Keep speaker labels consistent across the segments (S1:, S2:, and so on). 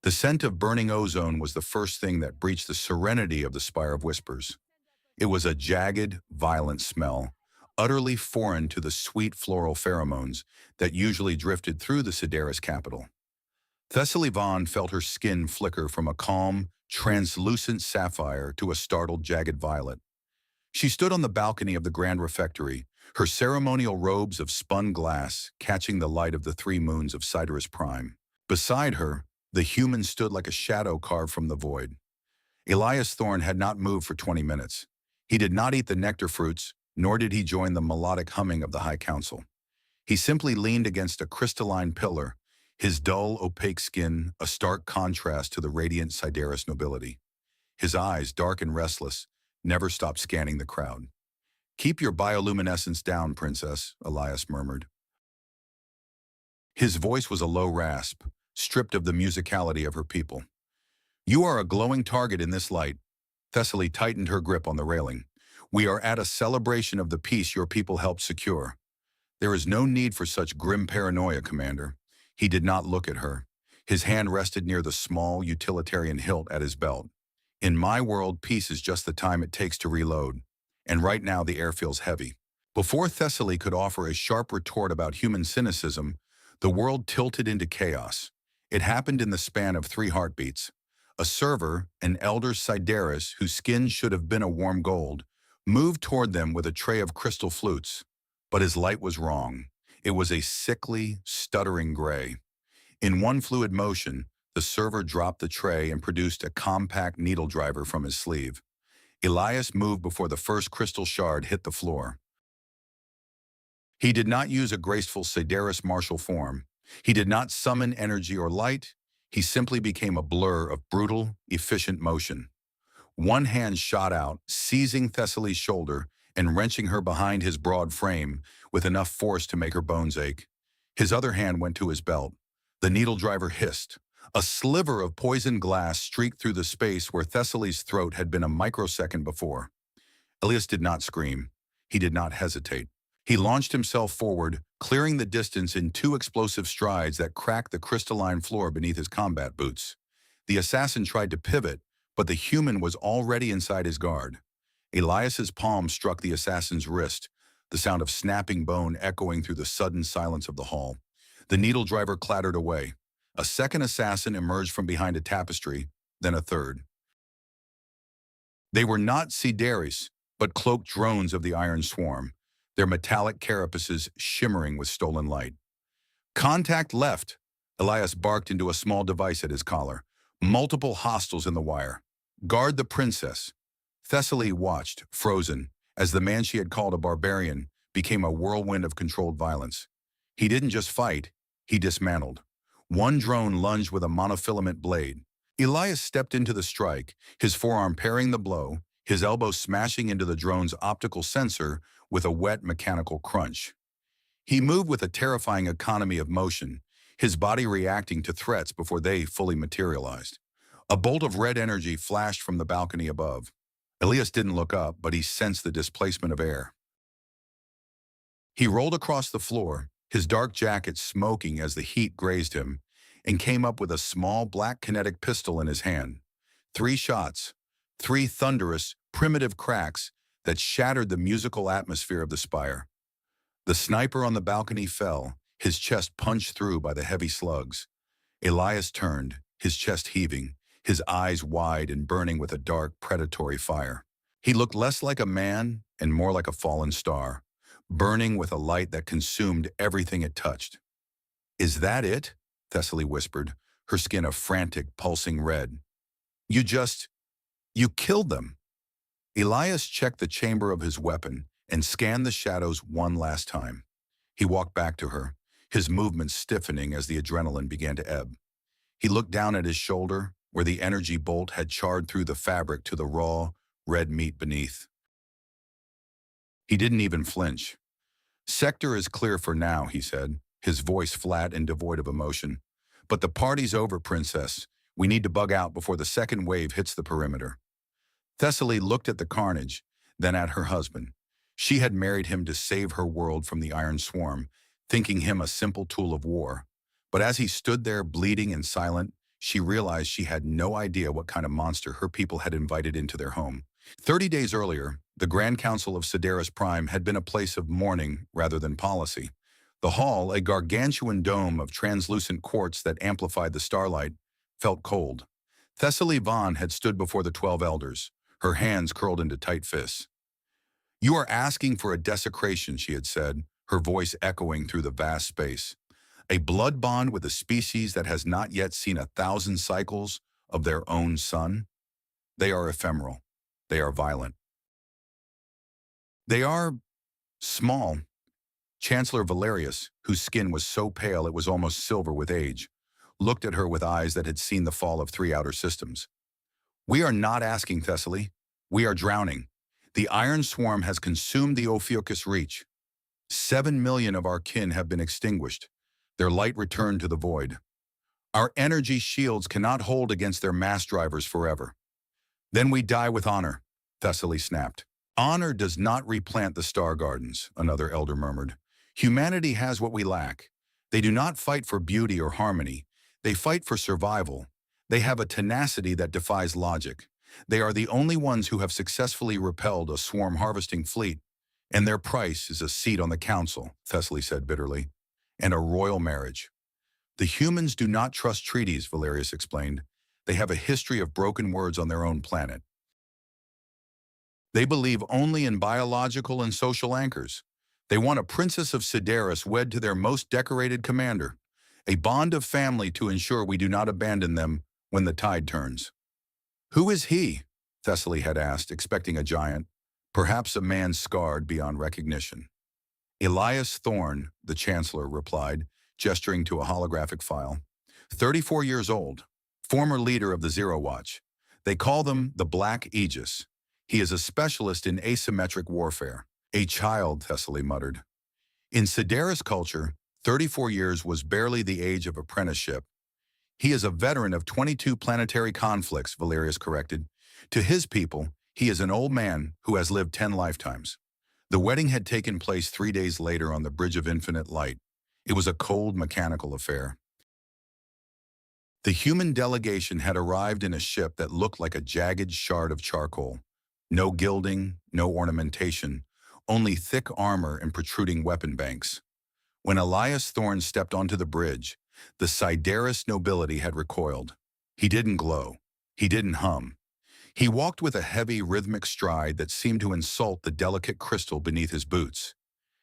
S1: The scent of burning ozone was the first thing that breached the serenity of the Spire of Whispers. It was a jagged, violent smell, utterly foreign to the sweet floral pheromones that usually drifted through the Sideris capital. Thessaly Vaughn felt her skin flicker from a calm, translucent sapphire to a startled, jagged violet. She stood on the balcony of the Grand Refectory, her ceremonial robes of spun glass catching the light of the three moons of Sideris Prime. Beside her, the human stood like a shadow carved from the void. Elias Thorne had not moved for 20 minutes. He did not eat the nectar fruits, nor did he join the melodic humming of the High Council. He simply leaned against a crystalline pillar, his dull, opaque skin a stark contrast to the radiant Sideris nobility. His eyes, dark and restless, never stopped scanning the crowd. "Keep your bioluminescence down, Princess," Elias murmured. His voice was a low rasp, stripped of the musicality of her people. "You are a glowing target in this light." Thessaly tightened her grip on the railing. "We are at a celebration of the peace your people helped secure. There is no need for such grim paranoia, Commander." He did not look at her. His hand rested near the small, utilitarian hilt at his belt. "In my world, peace is just the time it takes to reload. And right now the air feels heavy." Before Thessaly could offer a sharp retort about human cynicism, the world tilted into chaos. It happened in the span of 3 heartbeats. A server, an elder Sideris whose skin should have been a warm gold, moved toward them with a tray of crystal flutes. But his light was wrong. It was a sickly, stuttering gray. In one fluid motion, the server dropped the tray and produced a compact needle driver from his sleeve. Elias moved before the first crystal shard hit the floor. He did not use a graceful Sideris martial form. He did not summon energy or light. He simply became a blur of brutal, efficient motion. One hand shot out, seizing Thessaly's shoulder and wrenching her behind his broad frame with enough force to make her bones ache. His other hand went to his belt. The needle driver hissed. A sliver of poisoned glass streaked through the space where Thessaly's throat had been a microsecond before. Elias did not scream. He did not hesitate. He launched himself forward, clearing the distance in 2 explosive strides that cracked the crystalline floor beneath his combat boots. The assassin tried to pivot, but the human was already inside his guard. Elias's palm struck the assassin's wrist, the sound of snapping bone echoing through the sudden silence of the hall. The needle driver clattered away. A second assassin emerged from behind a tapestry, then a third. They were not Sideris, but cloaked drones of the Iron Swarm, their metallic carapaces shimmering with stolen light. "Contact left," Elias barked into a small device at his collar. "Multiple hostiles in the wire. Guard the princess." Thessaly watched, frozen, as the man she had called a barbarian became a whirlwind of controlled violence. He didn't just fight, he dismantled. One drone lunged with a monofilament blade. Elias stepped into the strike, his forearm parrying the blow, his elbow smashing into the drone's optical sensor with a wet mechanical crunch. He moved with a terrifying economy of motion, his body reacting to threats before they fully materialized. A bolt of red energy flashed from the balcony above. Elias didn't look up, but he sensed the displacement of air. He rolled across the floor, his dark jacket smoking as the heat grazed him, and came up with a small black kinetic pistol in his hand. 3 shots, 3 thunderous, primitive cracks that shattered the musical atmosphere of the spire. The sniper on the balcony fell, his chest punched through by the heavy slugs. Elias turned, his chest heaving, his eyes wide and burning with a dark, predatory fire. He looked less like a man and more like a fallen star, burning with a light that consumed everything it touched. "Is that it?" Thessaly whispered, her skin a frantic, pulsing red. You killed them." Elias checked the chamber of his weapon and scanned the shadows one last time. He walked back to her, his movements stiffening as the adrenaline began to ebb. He looked down at his shoulder, where the energy bolt had charred through the fabric to the raw, red meat beneath. He didn't even flinch. "Sector is clear for now," he said, his voice flat and devoid of emotion. "But the party's over, Princess. We need to bug out before the second wave hits the perimeter." Thessaly looked at the carnage, then at her husband. She had married him to save her world from the Iron Swarm, thinking him a simple tool of war. But as he stood there bleeding and silent, she realized she had no idea what kind of monster her people had invited into their home. 30 days earlier, the Grand Council of Sideris Prime had been a place of mourning rather than policy. The hall, a gargantuan dome of translucent quartz that amplified the starlight, felt cold. Thessaly Vaughn had stood before the 12 elders, her hands curled into tight fists. "You are asking for a desecration," she had said, her voice echoing through the vast space. "A blood bond with a species that has not yet seen 1,000 cycles of their own sun? They are ephemeral. They are violent. They are small." Chancellor Valerius, whose skin was so pale it was almost silver with age, looked at her with eyes that had seen the fall of 3 outer systems. "We are not asking, Thessaly. We are drowning. The iron swarm has consumed the Ophiuchus Reach. 7 million of our kin have been extinguished, their light returned to the void. Our energy shields cannot hold against their mass drivers forever. Then we die with honor," Thessaly snapped. "Honor does not replant the star gardens," another elder murmured. "Humanity has what we lack. They do not fight for beauty or harmony. They fight for survival. They have a tenacity that defies logic. They are the only ones who have successfully repelled a swarm harvesting fleet, and their price is a seat on the council," Thessaly said bitterly, "and a royal marriage." "The humans do not trust treaties," Valerius explained. "They have a history of broken words on their own planet. They believe only in biological and social anchors. They want a princess of Sideris wed to their most decorated commander, a bond of family to ensure we do not abandon them when the tide turns." "Who is he?" Thessaly had asked, expecting a giant, perhaps a man scarred beyond recognition. "Elias Thorne," the Chancellor replied, gesturing to a holographic file. 34 years old, former leader of the Zero Watch. They call them the Black Aegis. He is a specialist in asymmetric warfare." "A child," Thessaly muttered. "In Sideris culture, 34 years was barely the age of apprenticeship. He is a veteran of 22 planetary conflicts," Valerius corrected. "To his people, he is an old man who has lived 10 lifetimes." The wedding had taken place 3 days later on the Bridge of Infinite Light. It was a cold, mechanical affair. The human delegation had arrived in a ship that looked like a jagged shard of charcoal. No gilding, no ornamentation, only thick armor and protruding weapon banks. When Elias Thorne stepped onto the bridge, the Sideris nobility had recoiled. He didn't glow. He didn't hum. He walked with a heavy, rhythmic stride that seemed to insult the delicate crystal beneath his boots.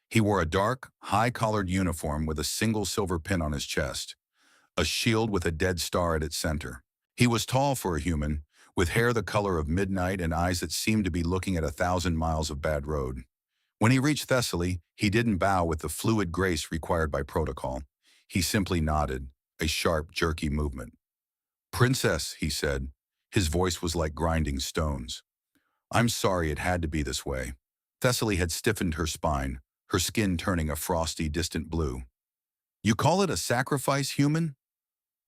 S1: He wore a dark, high-collared uniform with a single silver pin on his chest, a shield with a dead star at its center. He was tall for a human, with hair the color of midnight and eyes that seemed to be looking at 1,000 miles of bad road. When he reached Thessaly, he didn't bow with the fluid grace required by protocol. He simply nodded, a sharp, jerky movement. "Princess," he said. His voice was like grinding stones. "I'm sorry it had to be this way." Thessaly had stiffened her spine, her skin turning a frosty, distant blue. "You call it a sacrifice, human?"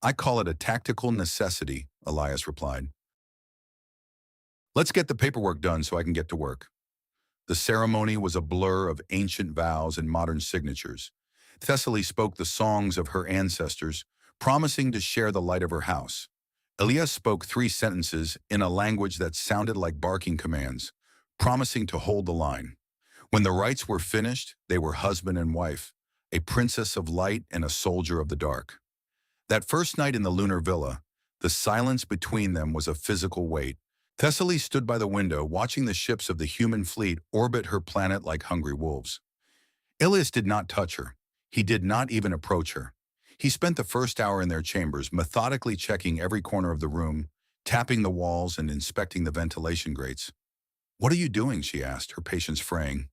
S1: "I call it a tactical necessity," Elias replied. "Let's get the paperwork done so I can get to work." The ceremony was a blur of ancient vows and modern signatures. Thessaly spoke the songs of her ancestors, promising to share the light of her house. Elias spoke 3 sentences in a language that sounded like barking commands, promising to hold the line. When the rites were finished, they were husband and wife, a princess of light and a soldier of the dark. That first night in the lunar villa, the silence between them was a physical weight. Thessaly stood by the window, watching the ships of the human fleet orbit her planet like hungry wolves. Elias did not touch her. He did not even approach her. He spent the first hour in their chambers, methodically checking every corner of the room, tapping the walls and inspecting the ventilation grates. "What are you doing?" she asked, her patience fraying.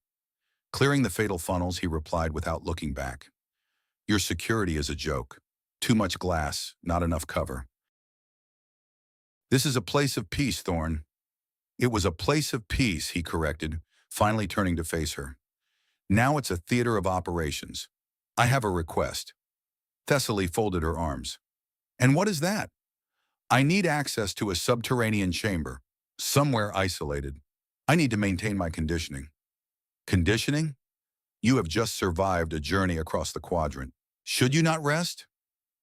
S1: "Clearing the fatal funnels," he replied without looking back. "Your security is a joke. Too much glass, not enough cover." "This is a place of peace, Thorne." "It was a place of peace," he corrected, finally turning to face her. "Now it's a theater of operations. I have a request." Thessaly folded her arms. "And what is that?" "I need access to a subterranean chamber, somewhere isolated. I need to maintain my conditioning." "Conditioning? You have just survived a journey across the quadrant. Should you not rest?"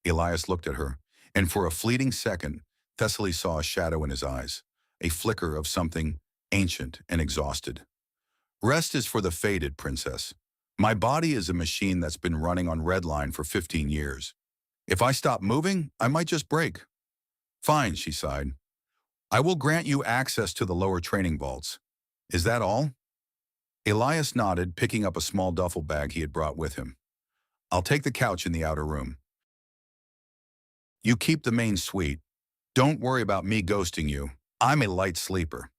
S1: Elias looked at her, And for a fleeting second, Thessaly saw a shadow in his eyes, a flicker of something ancient and exhausted. Rest is for the fated, princess. My body is a machine that's been running on redline for 15 years. If I stop moving, I might just break. Fine, she sighed. I will grant you access to the lower training vaults. Is that all? Elias nodded, picking up a small duffel bag he had brought with him. I'll take the couch in the outer room. You keep the main suite. Don't worry about me ghosting you. I'm a light sleeper.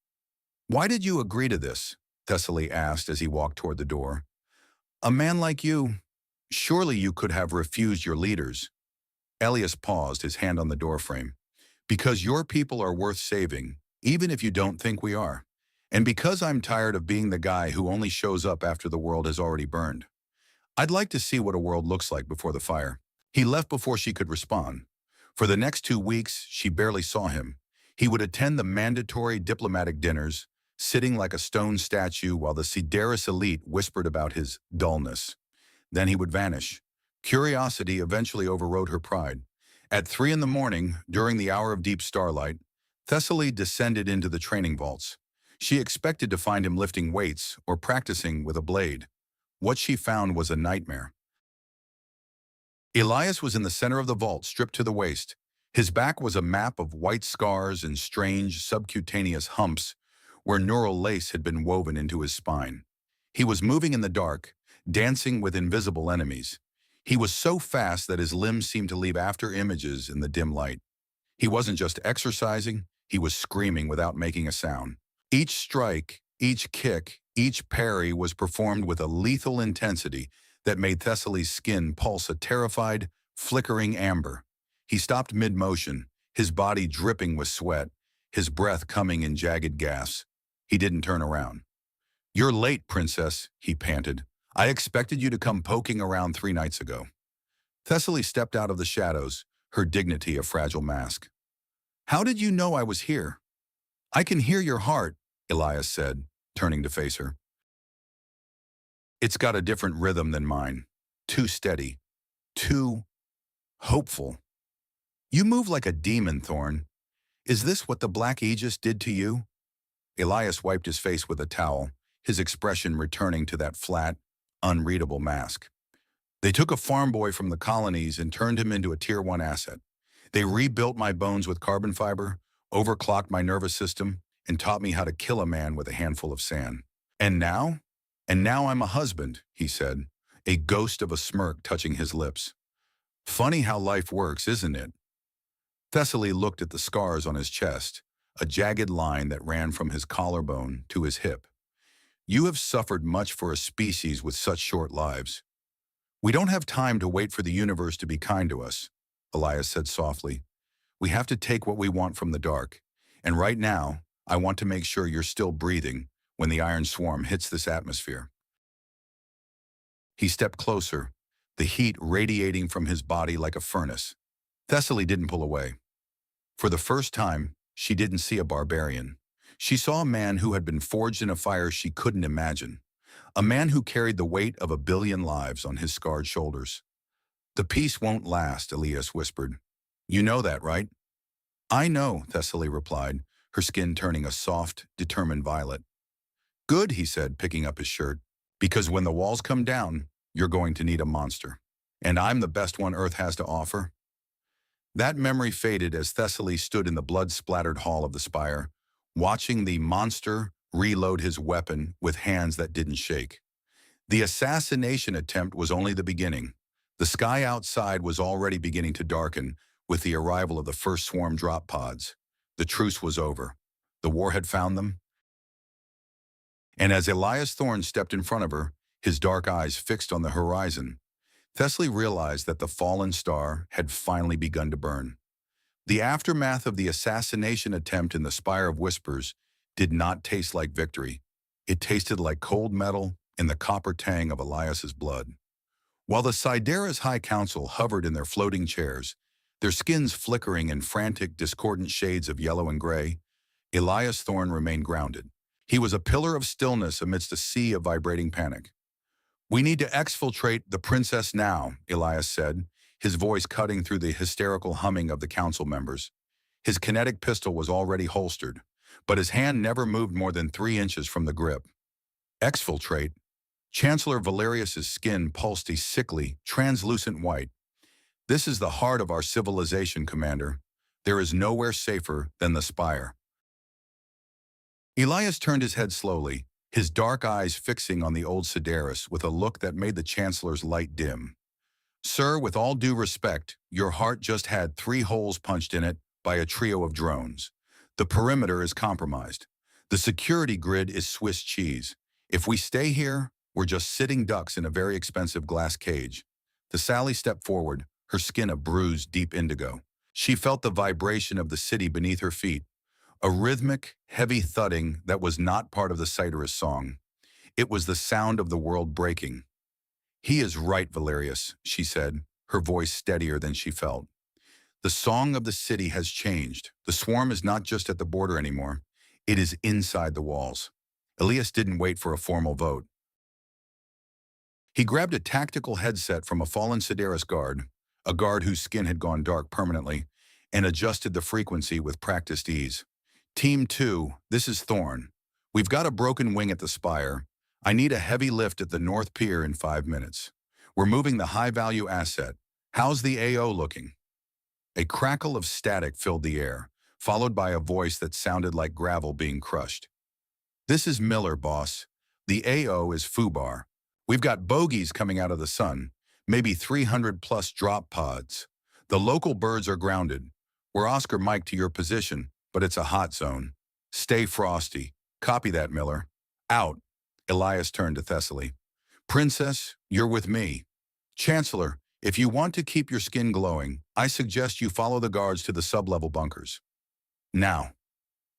S1: Why did you agree to this? Thessaly asked as he walked toward the door. A man like you, surely you could have refused your leaders. Elias paused, his hand on the doorframe. Because your people are worth saving, even if you don't think we are. And because I'm tired of being the guy who only shows up after the world has already burned. I'd like to see what a world looks like before the fire. He left before she could respond. For the next 2 weeks, she barely saw him. He would attend the mandatory diplomatic dinners, sitting like a stone statue while the Sideris elite whispered about his dullness. Then he would vanish. Curiosity eventually overrode her pride. At 3 in the morning, during the hour of deep starlight, Thessaly descended into the training vaults. She expected to find him lifting weights or practicing with a blade. What she found was a nightmare. Elias was in the center of the vault, stripped to the waist. His back was a map of white scars and strange subcutaneous humps where neural lace had been woven into his spine. He was moving in the dark, dancing with invisible enemies. He was so fast that his limbs seemed to leave after images in the dim light. He wasn't just exercising, he was screaming without making a sound. Each strike, each kick, each parry was performed with a lethal intensity that made Thessaly's skin pulse a terrified, flickering amber. He stopped mid-motion, his body dripping with sweat, his breath coming in jagged gasps. He didn't turn around. You're late, princess, he panted. I expected you to come poking around 3 nights ago. Thessaly stepped out of the shadows, her dignity a fragile mask. How did you know I was here? I can hear your heart, Elias said, turning to face her. It's got a different rhythm than mine. Too steady. Too hopeful. You move like a demon, Thorne. Is this what the Black Aegis did to you? Elias wiped his face with a towel, his expression returning to that flat, unreadable mask. They took a farm boy from the colonies and turned him into a Tier 1 asset. They rebuilt my bones with carbon fiber, overclocked my nervous system, and taught me how to kill a man with a handful of sand. And now? And now I'm a husband, he said, a ghost of a smirk touching his lips. Funny how life works, isn't it? Thessaly looked at the scars on his chest, a jagged line that ran from his collarbone to his hip. You have suffered much for a species with such short lives. We don't have time to wait for the universe to be kind to us, Elias said softly. We have to take what we want from the dark. And right now, I want to make sure you're still breathing when the iron swarm hits this atmosphere. He stepped closer, the heat radiating from his body like a furnace. Thessaly didn't pull away. For the first time, she didn't see a barbarian. She saw a man who had been forged in a fire she couldn't imagine. A man who carried the weight of 1 billion lives on his scarred shoulders. The peace won't last, Elias whispered. You know that, right? I know, Thessaly replied, her skin turning a soft, determined violet. Good, he said, picking up his shirt, because when the walls come down, you're going to need a monster. And I'm the best one Earth has to offer. That memory faded as Thessaly stood in the blood-splattered hall of the spire, watching the monster reload his weapon with hands that didn't shake. The assassination attempt was only the beginning. The sky outside was already beginning to darken with the arrival of the first swarm drop pods. The truce was over. The war had found them. And as Elias Thorne stepped in front of her, his dark eyes fixed on the horizon, Thessaly realized that the fallen star had finally begun to burn. The aftermath of the assassination attempt in the Spire of Whispers did not taste like victory. It tasted like cold metal in the copper tang of Elias's blood. While the Sideris High Council hovered in their floating chairs, their skins flickering in frantic, discordant shades of yellow and gray, Elias Thorne remained grounded. He was a pillar of stillness amidst a sea of vibrating panic. We need to exfiltrate the princess now, Elias said, his voice cutting through the hysterical humming of the council members. His kinetic pistol was already holstered, but his hand never moved more than 3 inches from the grip. Exfiltrate. Chancellor Valerius's skin pulsed a sickly, translucent white. This is the heart of our civilization, Commander. There is nowhere safer than the Spire. Elias turned his head slowly, his dark eyes fixing on the old Sideris with a look that made the Chancellor's light dim. Sir, with all due respect, your heart just had 3 holes punched in it by a trio of drones. The perimeter is compromised. The security grid is Swiss cheese. If we stay here, we're just sitting ducks in a very expensive glass cage. Thessaly stepped forward, her skin a bruised, deep indigo. She felt the vibration of the city beneath her feet, a rhythmic, heavy thudding that was not part of the Ciderus song. It was the sound of the world breaking. He is right, Valerius, she said, her voice steadier than she felt. The song of the city has changed. The swarm is not just at the border anymore. It is inside the walls. Elias didn't wait for a formal vote. He grabbed a tactical headset from a fallen Sideris guard, a guard whose skin had gone dark permanently, and adjusted the frequency with practiced ease. Team 2, this is Thorne. We've got a broken wing at the Spire. I need a heavy lift at the North Pier in 5 minutes. We're moving the high-value asset. How's the AO looking? A crackle of static filled the air, followed by a voice that sounded like gravel being crushed. This is Miller, boss. The AO is FUBAR. We've got bogeys coming out of the sun, maybe 300-plus drop pods. The local birds are grounded. We're Oscar Mike to your position, but it's a hot zone. Stay frosty. Copy that, Miller. Out. Elias turned to Thessaly. Princess, you're with me. Chancellor, if you want to keep your skin glowing, I suggest you follow the guards to the sub-level bunkers. Now.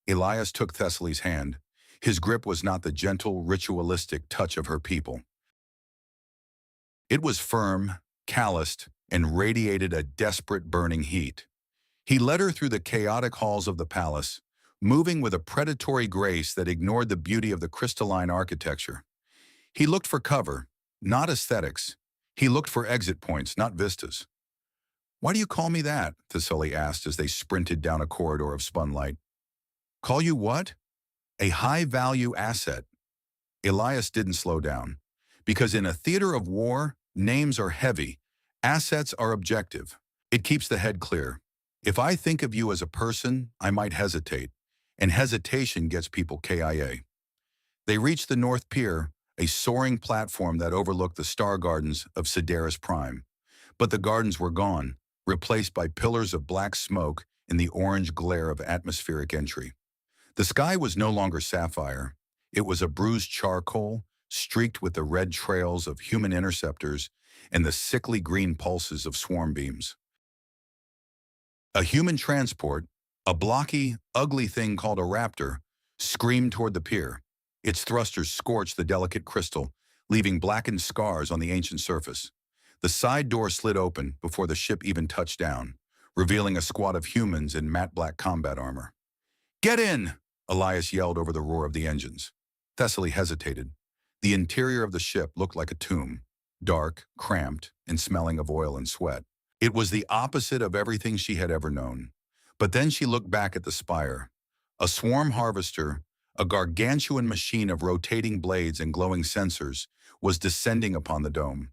S1: Elias took Thessaly's hand. His grip was not the gentle, ritualistic touch of her people. It was firm, calloused, and radiated a desperate burning heat. He led her through the chaotic halls of the palace, moving with a predatory grace that ignored the beauty of the crystalline architecture. He looked for cover, not aesthetics. He looked for exit points, not vistas. Why do you call me that? Thessaly asked as they sprinted down a corridor of spun light. Call you what? A high-value asset. Elias didn't slow down. Because in a theater of war, names are heavy, assets are objective. It keeps the head clear. If I think of you as a person, I might hesitate, and hesitation gets people KIA. They reached the North Pier, a soaring platform that overlooked the star gardens of Sideris Prime. But the gardens were gone, replaced by pillars of black smoke in the orange glare of atmospheric entry. The sky was no longer sapphire. It was a bruised charcoal, streaked with the red trails of human interceptors and the sickly green pulses of swarm beams. A human transport, a blocky, ugly thing called a raptor, screamed toward the pier. Its thrusters scorched the delicate crystal, leaving blackened scars on the ancient surface. The side door slid open before the ship even touched down, revealing a squad of humans in matte black combat armor. Get in! Elias yelled over the roar of the engines. Thessaly hesitated. The interior of the ship looked like a tomb, dark, cramped, and smelling of oil and sweat. It was the opposite of everything she had ever known. But then she looked back at the spire. A swarm harvester, a gargantuan machine of rotating blades and glowing sensors, was descending upon the dome.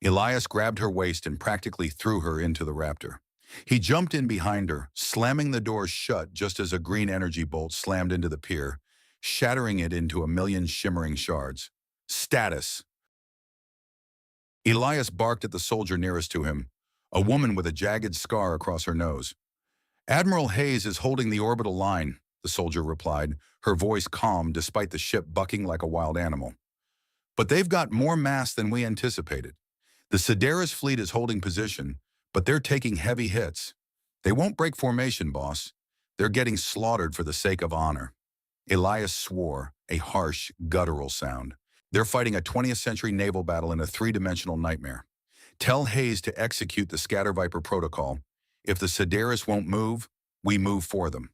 S1: Elias grabbed her waist and practically threw her into the raptor. He jumped in behind her, slamming the doors shut just as a green energy bolt slammed into the pier, shattering it into a million shimmering shards. Status. Elias barked at the soldier nearest to him, a woman with a jagged scar across her nose. Admiral Hayes is holding the orbital line, the soldier replied, her voice calm despite the ship bucking like a wild animal. But they've got more mass than we anticipated. The Sideris fleet is holding position, but they're taking heavy hits. They won't break formation, boss. They're getting slaughtered for the sake of honor. Elias swore, a harsh, guttural sound. They're fighting a 20th century naval battle in a three-dimensional nightmare. Tell Hayes to execute the Scatter Viper protocol. If the Sideris won't move, we move for them.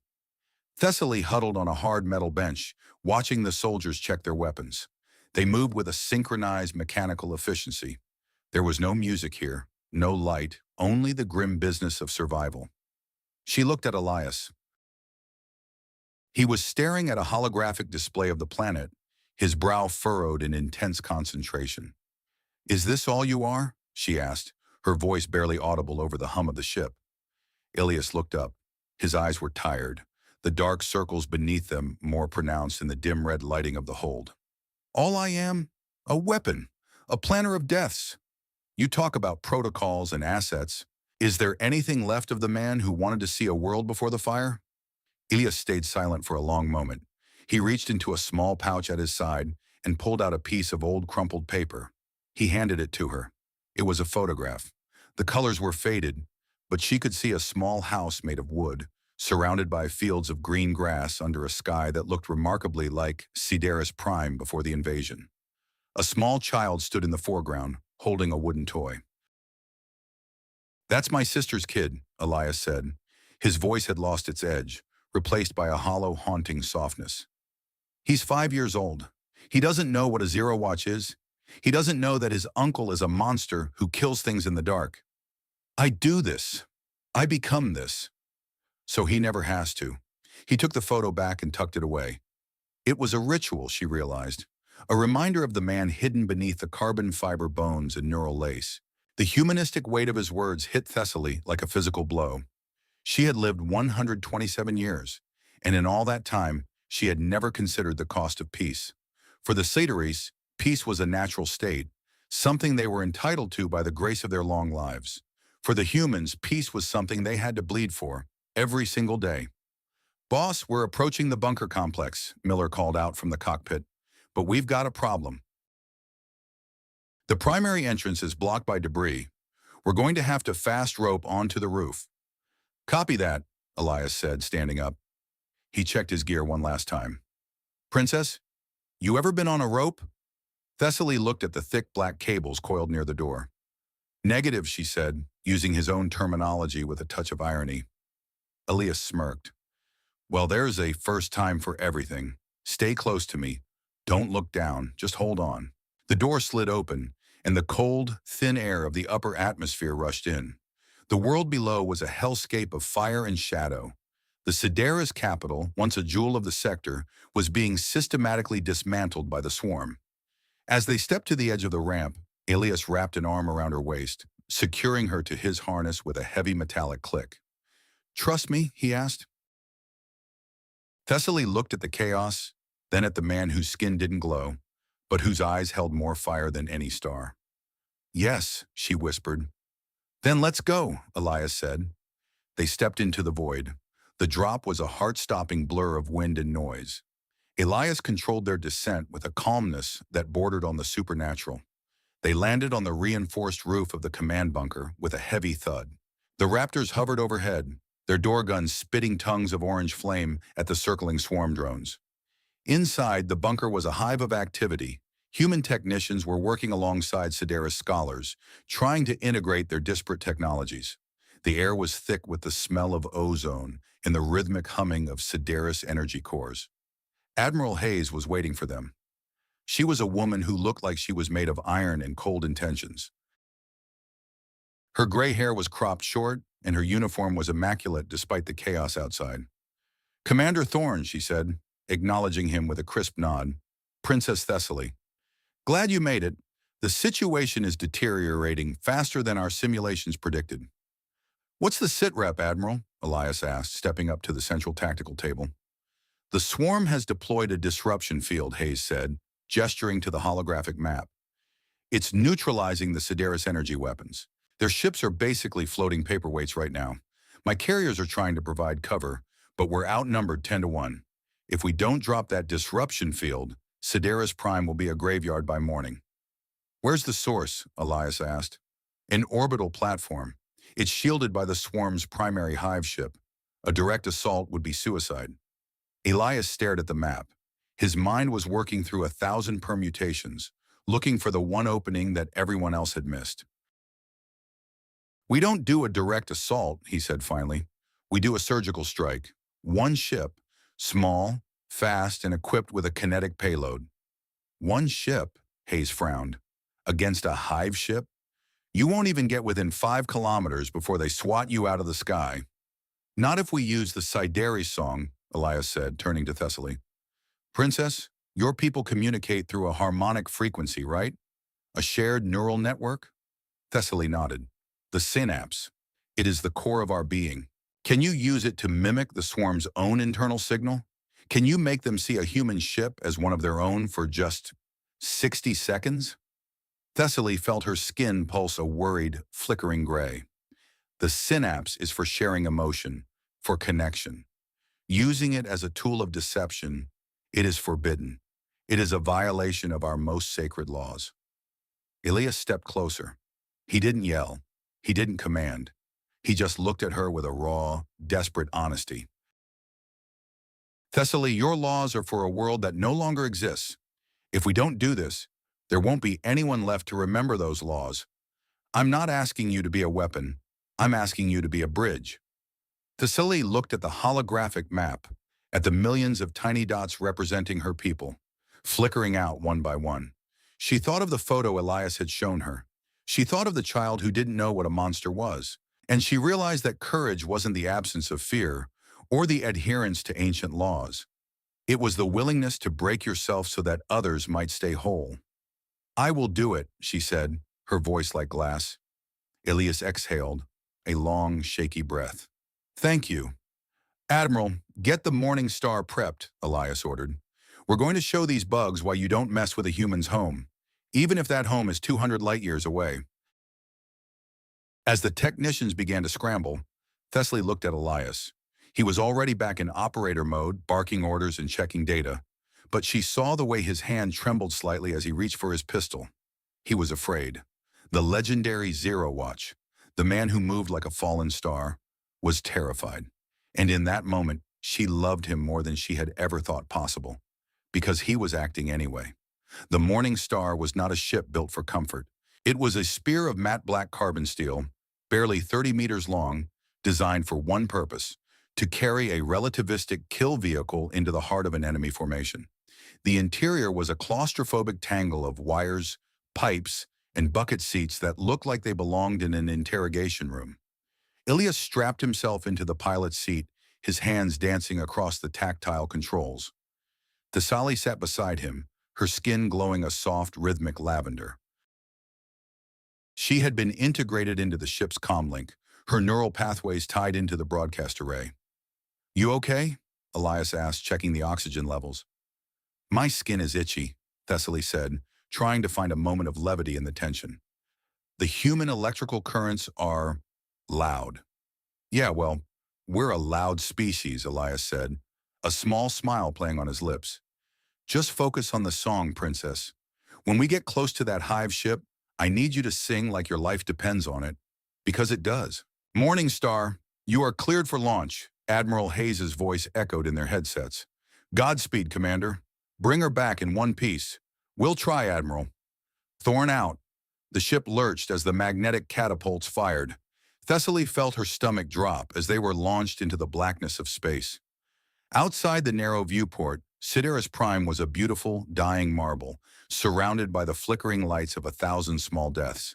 S1: Thessaly huddled on a hard metal bench, watching the soldiers check their weapons. They moved with a synchronized mechanical efficiency. There was no music here, no light, only the grim business of survival. She looked at Elias. He was staring at a holographic display of the planet, his brow furrowed in intense concentration. "Is this all you are?" she asked, her voice barely audible over the hum of the ship. Elias looked up. His eyes were tired, the dark circles beneath them more pronounced in the dim red lighting of the hold. "All I am? A weapon, a planner of deaths. You talk about protocols and assets. Is there anything left of the man who wanted to see a world before the fire?" Elias stayed silent for a long moment. He reached into a small pouch at his side and pulled out a piece of old crumpled paper. He handed it to her. It was a photograph. The colors were faded, but she could see a small house made of wood, surrounded by fields of green grass under a sky that looked remarkably like Sideris Prime before the invasion. A small child stood in the foreground, holding a wooden toy. "That's my sister's kid," Elias said. His voice had lost its edge, replaced by a hollow, haunting softness. "He's 5 years old. He doesn't know what a zero watch is. He doesn't know that his uncle is a monster who kills things in the dark. I do this. I become this. So he never has to." He took the photo back and tucked it away. It was a ritual, she realized, a reminder of the man hidden beneath the carbon fiber bones and neural lace. The humanistic weight of his words hit Thessaly like a physical blow. She had lived 127 years, and in all that time, she had never considered the cost of peace. For the Sideris, peace was a natural state, something they were entitled to by the grace of their long lives. For the humans, peace was something they had to bleed for, every single day. "Boss, we're approaching the bunker complex," Miller called out from the cockpit. "But we've got a problem. The primary entrance is blocked by debris. We're going to have to fast rope onto the roof." "Copy that," Elias said, standing up. He checked his gear one last time. "Princess, you ever been on a rope?" Thessaly looked at the thick black cables coiled near the door. "Negative," she said, using his own terminology with a touch of irony. Elias smirked. "Well, there's a first time for everything. Stay close to me. Don't look down. Just hold on." The door slid open, and the cold, thin air of the upper atmosphere rushed in. The world below was a hellscape of fire and shadow. The Sideris capital, once a jewel of the sector, was being systematically dismantled by the swarm. As they stepped to the edge of the ramp, Elias wrapped an arm around her waist, securing her to his harness with a heavy metallic click. "Trust me?" he asked. Thessaly looked at the chaos, then at the man whose skin didn't glow, but whose eyes held more fire than any star. "Yes," she whispered. "Then let's go," Elias said. They stepped into the void. The drop was a heart-stopping blur of wind and noise. Elias controlled their descent with a calmness that bordered on the supernatural. They landed on the reinforced roof of the command bunker with a heavy thud. The Raptors hovered overhead, their door guns spitting tongues of orange flame at the circling swarm drones. Inside, the bunker was a hive of activity. Human technicians were working alongside Sideris scholars, trying to integrate their disparate technologies. The air was thick with the smell of ozone and the rhythmic humming of Sideris energy cores. Admiral Hayes was waiting for them. She was a woman who looked like she was made of iron and cold intentions. Her gray hair was cropped short, and her uniform was immaculate despite the chaos outside. "Commander Thorne," she said, acknowledging him with a crisp nod. "Princess Thessaly. Glad you made it. The situation is deteriorating faster than our simulations predicted." "What's the sit-rep, Admiral?" Elias asked, stepping up to the central tactical table. "The swarm has deployed a disruption field," Hayes said, gesturing to the holographic map. "It's neutralizing the Sideris energy weapons. Their ships are basically floating paperweights right now. My carriers are trying to provide cover, but we're outnumbered 10-1. If we don't drop that disruption field, Sideris Prime will be a graveyard by morning." "Where's the source?" Elias asked. "An orbital platform. It's shielded by the swarm's primary hive ship. A direct assault would be suicide." Elias stared at the map. His mind was working through 1,000 permutations, looking for the one opening that everyone else had missed. "We don't do a direct assault," he said finally. "We do a surgical strike. One ship, small, fast, and equipped with a kinetic payload." "One ship," Hayes frowned. "Against a hive ship? You won't even get within 5 kilometers before they swat you out of the sky. Not if we use the Sci song, Elias said, turning to Thessaly. Princess, your people communicate through a harmonic frequency, right? A shared neural network? Thessaly nodded. The synapse. It is the core of our being. Can you use it to mimic the swarm's own internal signal? Can you make them see a human ship as one of their own for just 60 seconds? Thessaly felt her skin pulse a worried, flickering gray. The synapse is for sharing emotion, for connection. Using it as a tool of deception, it is forbidden. It is a violation of our most sacred laws. Elias stepped closer. He didn't yell. He didn't command. He just looked at her with a raw, desperate honesty. Thessaly, your laws are for a world that no longer exists. If we don't do this, there won't be anyone left to remember those laws. I'm not asking you to be a weapon. I'm asking you to be a bridge. Thessaly looked at the holographic map, at the millions of tiny dots representing her people, flickering out one by one. She thought of the photo Elias had shown her. She thought of the child who didn't know what a monster was. And she realized that courage wasn't the absence of fear or the adherence to ancient laws. It was the willingness to break yourself so that others might stay whole. I will do it, she said, her voice like glass. Elias exhaled, a long, shaky breath. Thank you. Admiral, get the Morning Star prepped, Elias ordered. We're going to show these bugs why you don't mess with a human's home, even if that home is 200 light years away. As the technicians began to scramble, Thessaly looked at Elias. He was already back in operator mode, barking orders and checking data, but she saw the way his hand trembled slightly as he reached for his pistol. He was afraid. The legendary Zero Watch, the man who moved like a fallen star, was terrified. And in that moment, she loved him more than she had ever thought possible, because he was acting anyway. The Morning Star was not a ship built for comfort. It was a spear of matte black carbon steel, barely 30 meters long, designed for one purpose: to carry a relativistic kill vehicle into the heart of an enemy formation. The interior was a claustrophobic tangle of wires, pipes, and bucket seats that looked like they belonged in an interrogation room. Elias strapped himself into the pilot's seat, his hands dancing across the tactile controls. Thessaly sat beside him, her skin glowing a soft, rhythmic lavender. She had been integrated into the ship's comlink, her neural pathways tied into the broadcast array. You okay? Elias asked, checking the oxygen levels. My skin is itchy, Thessaly said, trying to find a moment of levity in the tension. The human electrical currents are loud. Yeah, well, we're a loud species, Elias said, a small smile playing on his lips. Just focus on the song, Princess. When we get close to that hive ship, I need you to sing like your life depends on it, because it does. Morning Star, you are cleared for launch, Admiral Hayes's voice echoed in their headsets. Godspeed, Commander. Bring her back in one piece. We'll try, Admiral. Thorne out. The ship lurched as the magnetic catapults fired. Thessaly felt her stomach drop as they were launched into the blackness of space. Outside the narrow viewport, Sideris Prime was a beautiful, dying marble, surrounded by the flickering lights of 1,000 small deaths.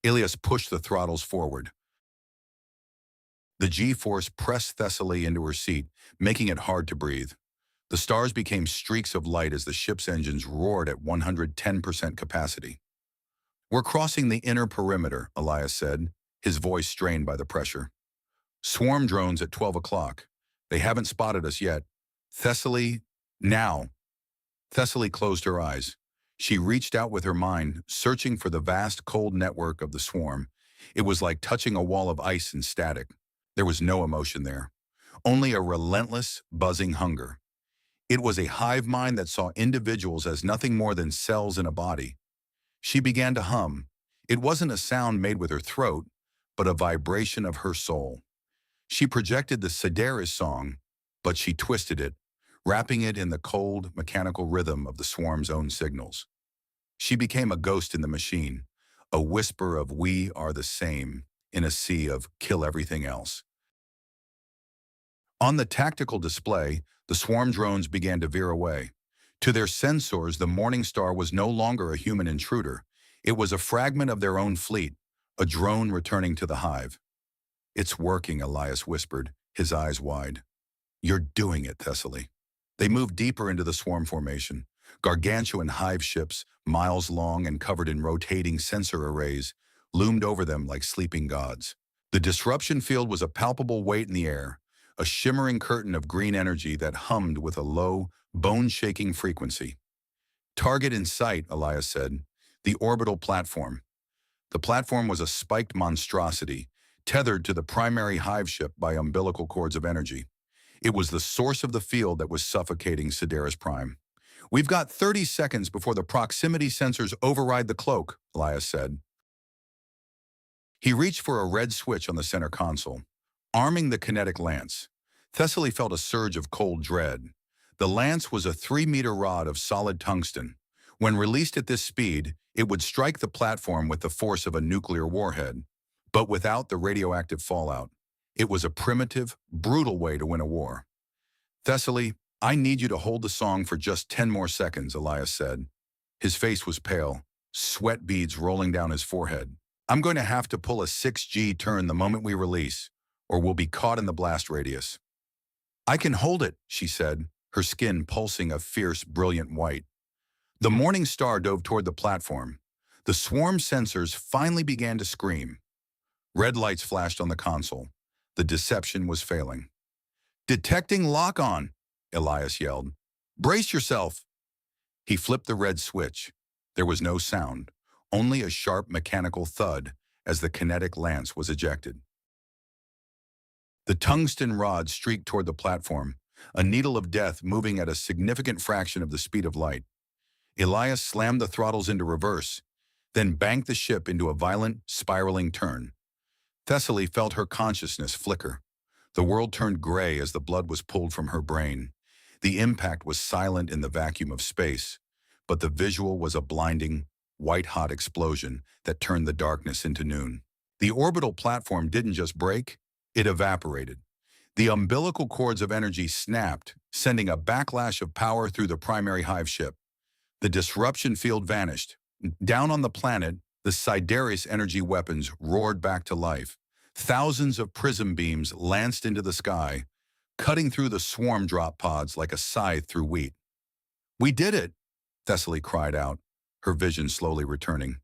S1: Elias pushed the throttles forward. The G-force pressed Thessaly into her seat, making it hard to breathe. The stars became streaks of light as the ship's engines roared at 110% capacity. We're crossing the inner perimeter, Elias said, his voice strained by the pressure. Swarm drones at 12 o'clock. They haven't spotted us yet. Thessaly, now. Thessaly closed her eyes. She reached out with her mind, searching for the vast, cold network of the swarm. It was like touching a wall of ice and static. There was no emotion there, only a relentless, buzzing hunger. It was a hive mind that saw individuals as nothing more than cells in a body. She began to hum. It wasn't a sound made with her throat, but a vibration of her soul. She projected the Sideris song, but she twisted it, wrapping it in the cold, mechanical rhythm of the swarm's own signals. She became a ghost in the machine, a whisper of "we are the same" in a sea of "kill everything else." On the tactical display, the swarm drones began to veer away. To their sensors, the Morning Star was no longer a human intruder. It was a fragment of their own fleet, a drone returning to the hive. It's working, Elias whispered, his eyes wide. You're doing it, Thessaly. They moved deeper into the swarm formation. Gargantuan hive ships, miles long and covered in rotating sensor arrays, loomed over them like sleeping gods. The disruption field was a palpable weight in the air, a shimmering curtain of green energy that hummed with a low, bone-shaking frequency. Target in sight, Elias said. The orbital platform. The platform was a spiked monstrosity, tethered to the primary hive ship by umbilical cords of energy. It was the source of the field that was suffocating Sideris Prime. We've got 30 seconds before the proximity sensors override the cloak, Elias said. He reached for a red switch on the center console, arming the kinetic lance. Thessaly felt a surge of cold dread. The lance was a 3-meter rod of solid tungsten. When released at this speed, it would strike the platform with the force of a nuclear warhead, but without the radioactive fallout. It was a primitive, brutal way to win a war. Thessaly, I need you to hold the song for just 10 more seconds, Elias said. His face was pale, sweat beads rolling down his forehead. I'm going to have to pull a 6G turn the moment we release, or we'll be caught in the blast radius. I can hold it, she said, her skin pulsing a fierce, brilliant white. The morning star dove toward the platform. The swarm sensors finally began to scream. Red lights flashed on the console. The deception was failing. Detecting lock-on, Elias yelled. Brace yourself. He flipped the red switch. There was no sound, only a sharp mechanical thud as the kinetic lance was ejected. The tungsten rod streaked toward the platform, a needle of death moving at a significant fraction of the speed of light. Elias slammed the throttles into reverse, then banked the ship into a violent, spiraling turn. Thessaly felt her consciousness flicker. The world turned gray as the blood was pulled from her brain. The impact was silent in the vacuum of space, but the visual was a blinding, white-hot explosion that turned the darkness into noon. The orbital platform didn't just break, it evaporated. The umbilical cords of energy snapped, sending a backlash of power through the primary hive ship. The disruption field vanished. Down on the planet, the Sideris energy weapons roared back to life. Thousands of prism beams lanced into the sky, cutting through the swarm drop pods like a scythe through wheat. We did it, Thessaly cried out, her vision slowly returning.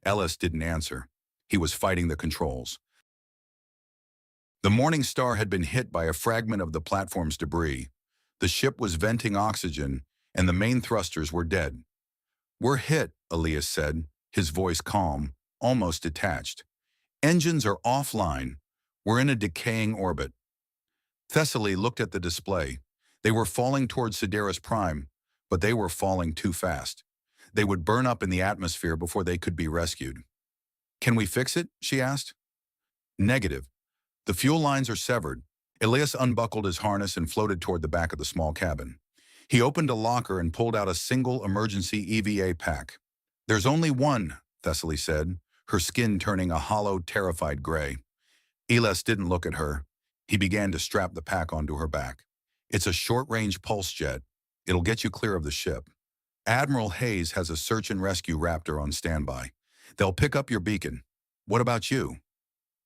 S1: Elias didn't answer. He was fighting the controls. The morning star had been hit by a fragment of the platform's debris. The ship was venting oxygen, and the main thrusters were dead. We're hit, Elias said, his voice calm, almost detached. Engines are offline. We're in a decaying orbit. Thessaly looked at the display. They were falling towards Sideris Prime, but they were falling too fast. They would burn up in the atmosphere before they could be rescued. Can we fix it? She asked. Negative. The fuel lines are severed. Elias unbuckled his harness and floated toward the back of the small cabin. He opened a locker and pulled out a single emergency EVA pack. There's only one, Thessaly said, her skin turning a hollow, terrified gray. Elias didn't look at her. He began to strap the pack onto her back. It's a short-range pulse jet. It'll get you clear of the ship. Admiral Hayes has a search and rescue Raptor on standby. They'll pick up your beacon. What about you?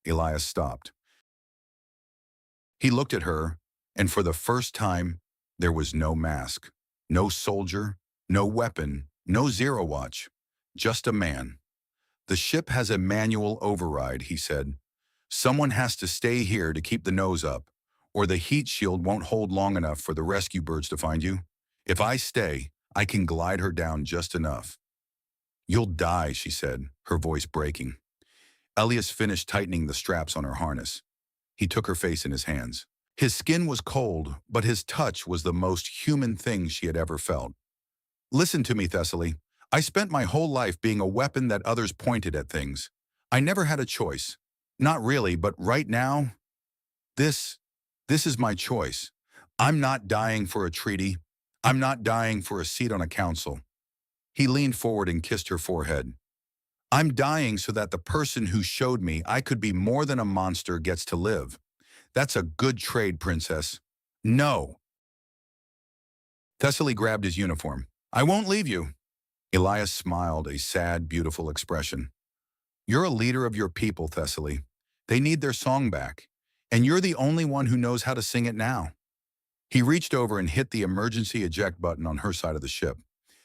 S1: Elias stopped. He looked at her, and for the first time, there was no mask, no soldier, no weapon, no Zero Watch, just a man. The ship has a manual override, he said. Someone has to stay here to keep the nose up, or the heat shield won't hold long enough for the rescue birds to find you. If I stay, I can glide her down just enough. You'll die, she said, her voice breaking. Elias finished tightening the straps on her harness. He took her face in his hands. His skin was cold, but his touch was the most human thing she had ever felt. Listen to me, Thessaly. I spent my whole life being a weapon that others pointed at things. I never had a choice. Not really, but right now, this is my choice. I'm not dying for a treaty. I'm not dying for a seat on a council. He leaned forward and kissed her forehead. I'm dying so that the person who showed me I could be more than a monster gets to live. That's a good trade, princess. No. Thessaly grabbed his uniform. I won't leave you. Elias smiled, a sad, beautiful expression. You're a leader of your people, Thessaly. They need their song back, and you're the only one who knows how to sing it now. He reached over and hit the emergency eject button on her side of the ship.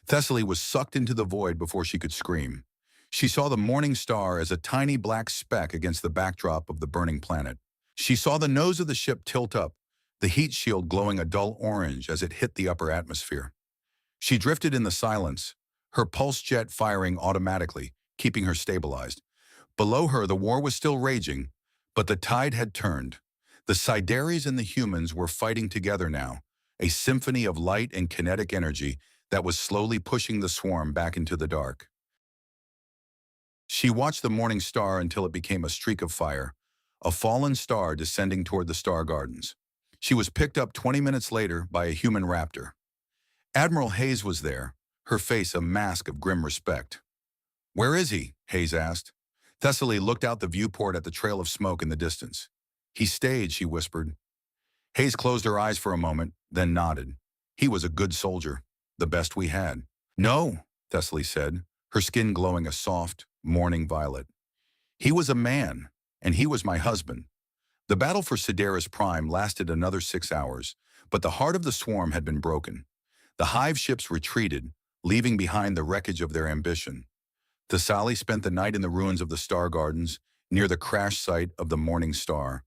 S1: Thessaly was sucked into the void before she could scream. She saw the morning star as a tiny black speck against the backdrop of the burning planet. She saw the nose of the ship tilt up, the heat shield glowing a dull orange as it hit the upper atmosphere. She drifted in the silence, her pulse jet firing automatically, keeping her stabilized. Below her, the war was still raging, but the tide had turned. The Sideres and the humans were fighting together now, a symphony of light and kinetic energy that was slowly pushing the swarm back into the dark. She watched the morning star until it became a streak of fire, a fallen star descending toward the Star Gardens. She was picked up 20 minutes later by a human raptor. Admiral Hayes was there, her face a mask of grim respect. "Where is he?" Hayes asked. Thessaly looked out the viewport at the trail of smoke in the distance. "He stayed," she whispered. Hayes closed her eyes for a moment, then nodded. "He was a good soldier, the best we had." "No," Thessaly said, her skin glowing a soft, morning violet. "He was a man, and he was my husband." The battle for Sideris Prime lasted another 6 hours, but the heart of the swarm had been broken. The hive ships retreated, leaving behind the wreckage of their ambition. Thessaly spent the night in the ruins of the Star Gardens, near the crash site of the Morning Star.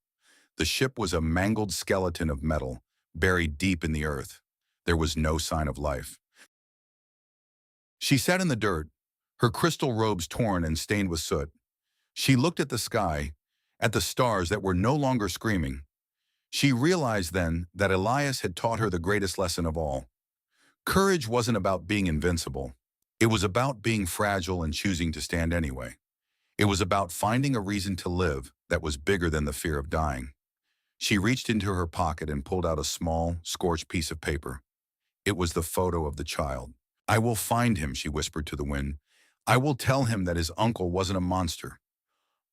S1: The ship was a mangled skeleton of metal, buried deep in the earth. There was no sign of life. She sat in the dirt, her crystal robes torn and stained with soot. She looked at the sky, at the stars that were no longer screaming. She realized then that Elias had taught her the greatest lesson of all. Courage wasn't about being invincible. It was about being fragile and choosing to stand anyway. It was about finding a reason to live that was bigger than the fear of dying. She reached into her pocket and pulled out a small, scorched piece of paper. It was the photo of the child. "I will find him," she whispered to the wind. "I will tell him that his uncle wasn't a monster.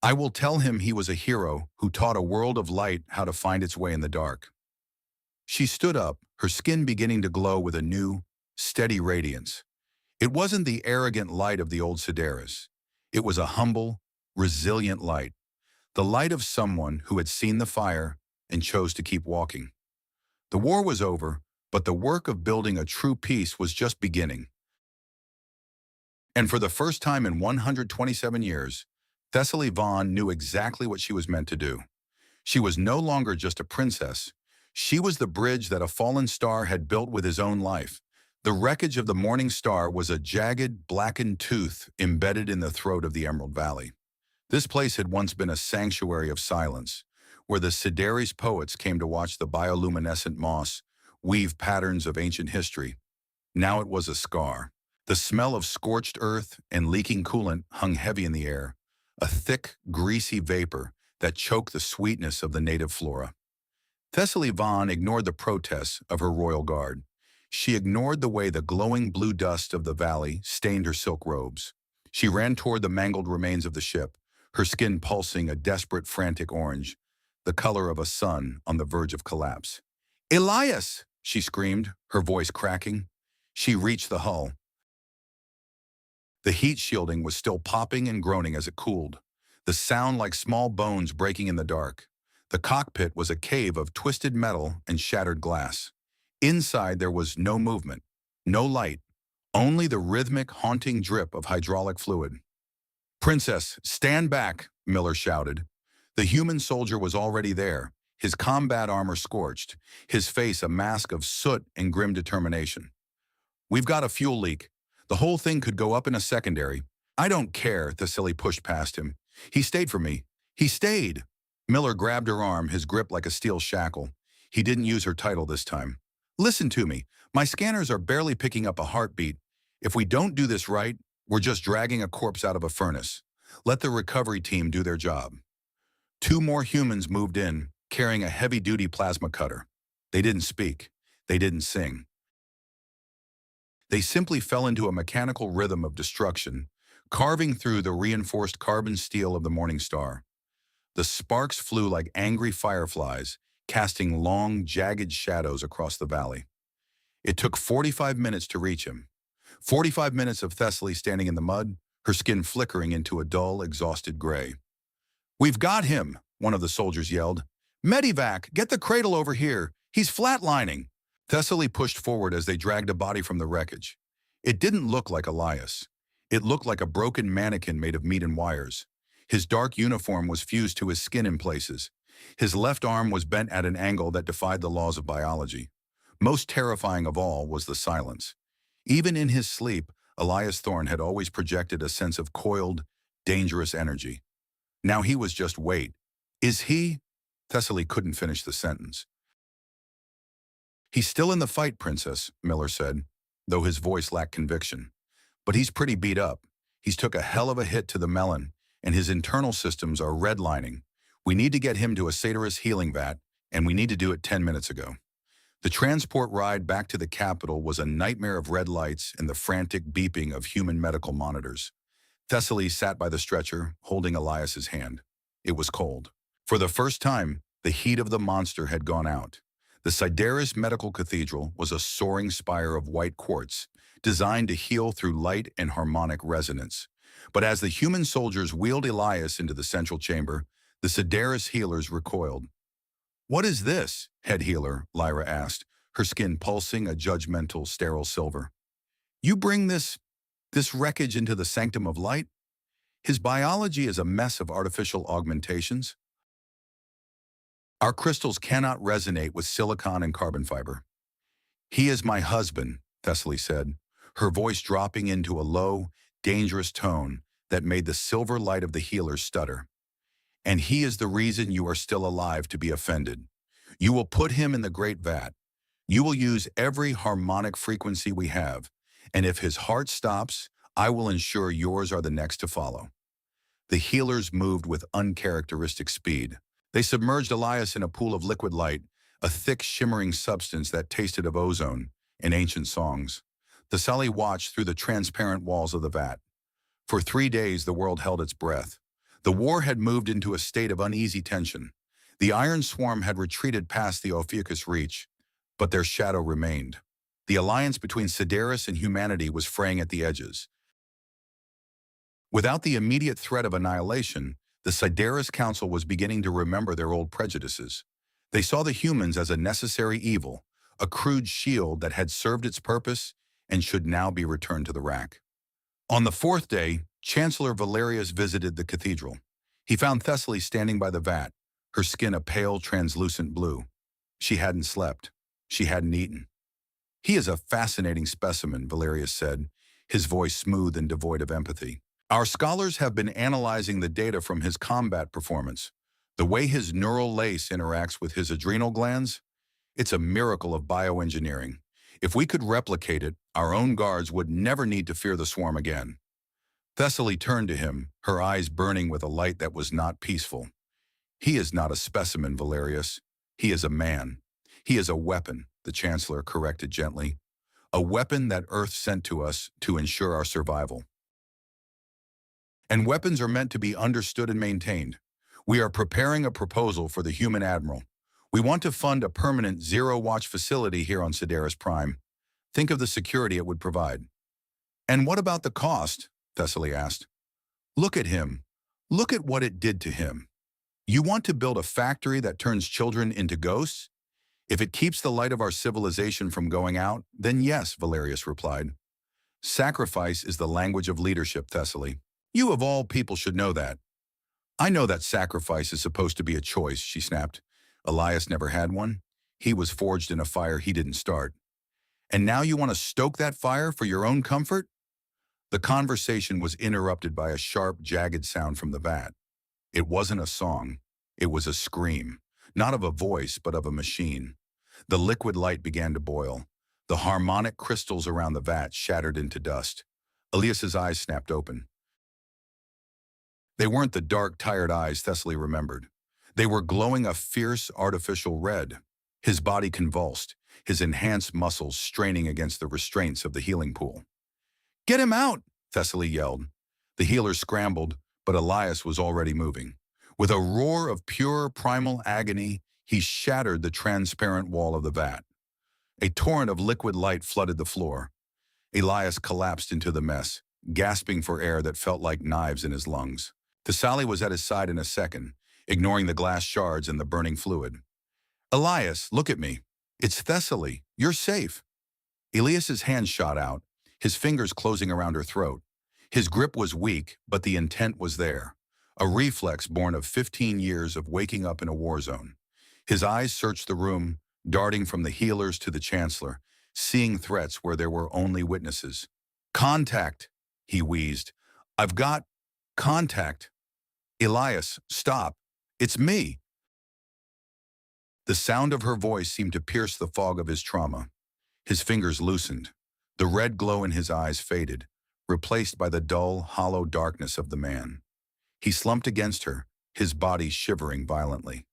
S1: I will tell him he was a hero who taught a world of light how to find its way in the dark." She stood up, her skin beginning to glow with a new, steady radiance. It wasn't the arrogant light of the old Sideris. It was a humble, resilient light, the light of someone who had seen the fire and chose to keep walking. The war was over, but the work of building a true peace was just beginning. And for the first time in 127 years, Thessaly Vaughn knew exactly what she was meant to do. She was no longer just a princess. She was the bridge that a fallen star had built with his own life. The wreckage of the Morning Star was a jagged, blackened tooth embedded in the throat of the Emerald Valley. This place had once been a sanctuary of silence, where the Sideris poets came to watch the bioluminescent moss weave patterns of ancient history. Now it was a scar. The smell of scorched earth and leaking coolant hung heavy in the air, a thick, greasy vapor that choked the sweetness of the native flora. Thessaly Vaughn ignored the protests of her royal guard. She ignored the way the glowing blue dust of the valley stained her silk robes. She ran toward the mangled remains of the ship, her skin pulsing a desperate, frantic orange, the color of a sun on the verge of collapse. "Elias!" she screamed, her voice cracking. She reached the hull. The heat shielding was still popping and groaning as it cooled, the sound like small bones breaking in the dark. The cockpit was a cave of twisted metal and shattered glass. Inside there was no movement, no light, only the rhythmic, haunting drip of hydraulic fluid. "Princess, stand back," Miller shouted. The human soldier was already there, his combat armor scorched, his face a mask of soot and grim determination. "We've got a fuel leak. The whole thing could go up in a secondary." "I don't care," Thessaly pushed past him. "He stayed for me. He stayed." Miller grabbed her arm, his grip like a steel shackle. He didn't use her title this time. "Listen to me. My scanners are barely picking up a heartbeat. If we don't do this right, we're just dragging a corpse out of a furnace. Let the recovery team do their job." 2 more humans moved in, carrying a heavy-duty plasma cutter. They didn't speak. They didn't sing. They simply fell into a mechanical rhythm of destruction, carving through the reinforced carbon steel of the Morning Star. The sparks flew like angry fireflies, casting long, jagged shadows across the valley. It took 45 minutes to reach him. 45 minutes of Thessaly standing in the mud, her skin flickering into a dull, exhausted gray. "We've got him," one of the soldiers yelled. "Medivac, get the cradle over here. He's flatlining." Thessaly pushed forward as they dragged a body from the wreckage. It didn't look like Elias. It looked like a broken mannequin made of meat and wires. His dark uniform was fused to his skin in places. His left arm was bent at an angle that defied the laws of biology. Most terrifying of all was the silence. Even in his sleep, Elias Thorne had always projected a sense of coiled, dangerous energy. Now he was just weight. "Is he?" Thessaly couldn't finish the sentence. "He's still in the fight, Princess," Miller said, though his voice lacked conviction. "But he's pretty beat up. He's took a hell of a hit to the melon, and his internal systems are redlining. We need to get him to a Satirus healing vat, and we need to do it 10 minutes ago." The transport ride back to the capital was a nightmare of red lights and the frantic beeping of human medical monitors. Thessaly sat by the stretcher, holding Elias's hand. It was cold. For the first time, the heat of the monster had gone out. The Sideris Medical Cathedral was a soaring spire of white quartz, designed to heal through light and harmonic resonance. But as the human soldiers wheeled Elias into the central chamber, the Sideris healers recoiled. "What is this, head healer?" Lyra asked, her skin pulsing a judgmental, sterile silver. "You bring this wreckage into the sanctum of light? His biology is a mess of artificial augmentations. Our crystals cannot resonate with silicon and carbon fiber." "He is my husband," Thessaly said, her voice dropping into a low, dangerous tone that made the silver light of the healer stutter. "And he is the reason you are still alive to be offended. You will put him in the great vat. You will use every harmonic frequency we have, and if his heart stops, I will ensure yours are the next to follow." The healers moved with uncharacteristic speed. They submerged Elias in a pool of liquid light, a thick, shimmering substance that tasted of ozone in ancient songs. Thessaly watched through the transparent walls of the vat. For 3 days, the world held its breath. The war had moved into a state of uneasy tension. The Iron Swarm had retreated past the Ophiuchus Reach, but their shadow remained. The alliance between Sideris and humanity was fraying at the edges. Without the immediate threat of annihilation, the Sideris Council was beginning to remember their old prejudices. They saw the humans as a necessary evil, a crude shield that had served its purpose and should now be returned to the rack. On the 4th day, Chancellor Valerius visited the cathedral. He found Thessaly standing by the vat, her skin a pale, translucent blue. She hadn't slept. She hadn't eaten. "He is a fascinating specimen," Valerius said, his voice smooth and devoid of empathy. "Our scholars have been analyzing the data from his combat performance. The way his neural lace interacts with his adrenal glands, it's a miracle of bioengineering. If we could replicate it, our own guards would never need to fear the swarm again." Thessaly turned to him, her eyes burning with a light that was not peaceful. "He is not a specimen, Valerius. He is a man. He is a weapon," the Chancellor corrected gently. "A weapon that Earth sent to us to ensure our survival. And weapons are meant to be understood and maintained. We are preparing a proposal for the human admiral. We want to fund a permanent zero-watch facility here on Sideris Prime. Think of the security it would provide." "And what about the cost?" Thessaly asked. "Look at him. Look at what it did to him. You want to build a factory that turns children into ghosts? If it keeps the light of our civilization from going out, then yes," Valerius replied. "Sacrifice is the language of leadership, Thessaly. You of all people should know that." "I know that sacrifice is supposed to be a choice," she snapped. "Elias never had one. He was forged in a fire he didn't start. And now you want to stoke that fire for your own comfort?" The conversation was interrupted by a sharp, jagged sound from the vat. It wasn't a song. It was a scream, not of a voice, but of a machine. The liquid light began to boil. The harmonic crystals around the vat shattered into dust. Elias's eyes snapped open. They weren't the dark, tired eyes Thessaly remembered. They were glowing a fierce, artificial red. His body convulsed, his enhanced muscles straining against the restraints of the healing pool. "Get him out!" Thessaly yelled. The healer scrambled, but Elias was already moving. With a roar of pure, primal agony, he shattered the transparent wall of the vat. A torrent of liquid light flooded the floor. Elias collapsed into the mess, gasping for air that felt like knives in his lungs. Thessaly was at his side in a second, ignoring the glass shards and the burning fluid. Elias, look at me. It's Thessaly. You're safe. Elias's hand shot out, his fingers closing around her throat. His grip was weak, but the intent was there. A reflex born of 15 years of waking up in a war zone. His eyes searched the room, darting from the healers to the Chancellor, seeing threats where there were only witnesses. Contact, he wheezed. I've got contact. Elias, stop. It's me. The sound of her voice seemed to pierce the fog of his trauma. His fingers loosened. The red glow in his eyes faded, replaced by the dull, hollow darkness of the man. He slumped against her, his body shivering violently.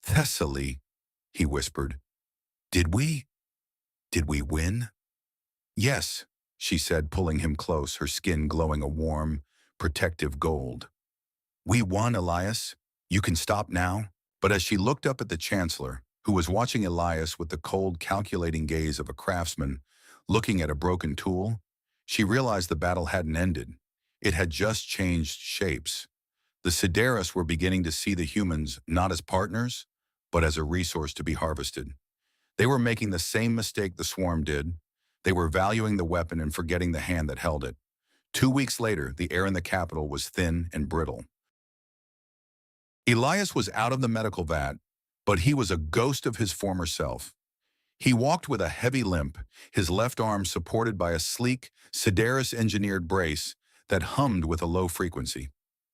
S1: Thessaly, he whispered. Did we win? Yes, she said, pulling him close, her skin glowing a warm, protective gold. We won, Elias. You can stop now. But as she looked up at the Chancellor, who was watching Elias with the cold, calculating gaze of a craftsman looking at a broken tool, she realized the battle hadn't ended. It had just changed shapes. The Sideris were beginning to see the humans not as partners, but as a resource to be harvested. They were making the same mistake the Swarm did. They were valuing the weapon and forgetting the hand that held it. 2 weeks later, the air in the capital was thin and brittle. Elias was out of the medical vat, but he was a ghost of his former self. He walked with a heavy limp, his left arm supported by a sleek, Sideris-engineered brace that hummed with a low frequency.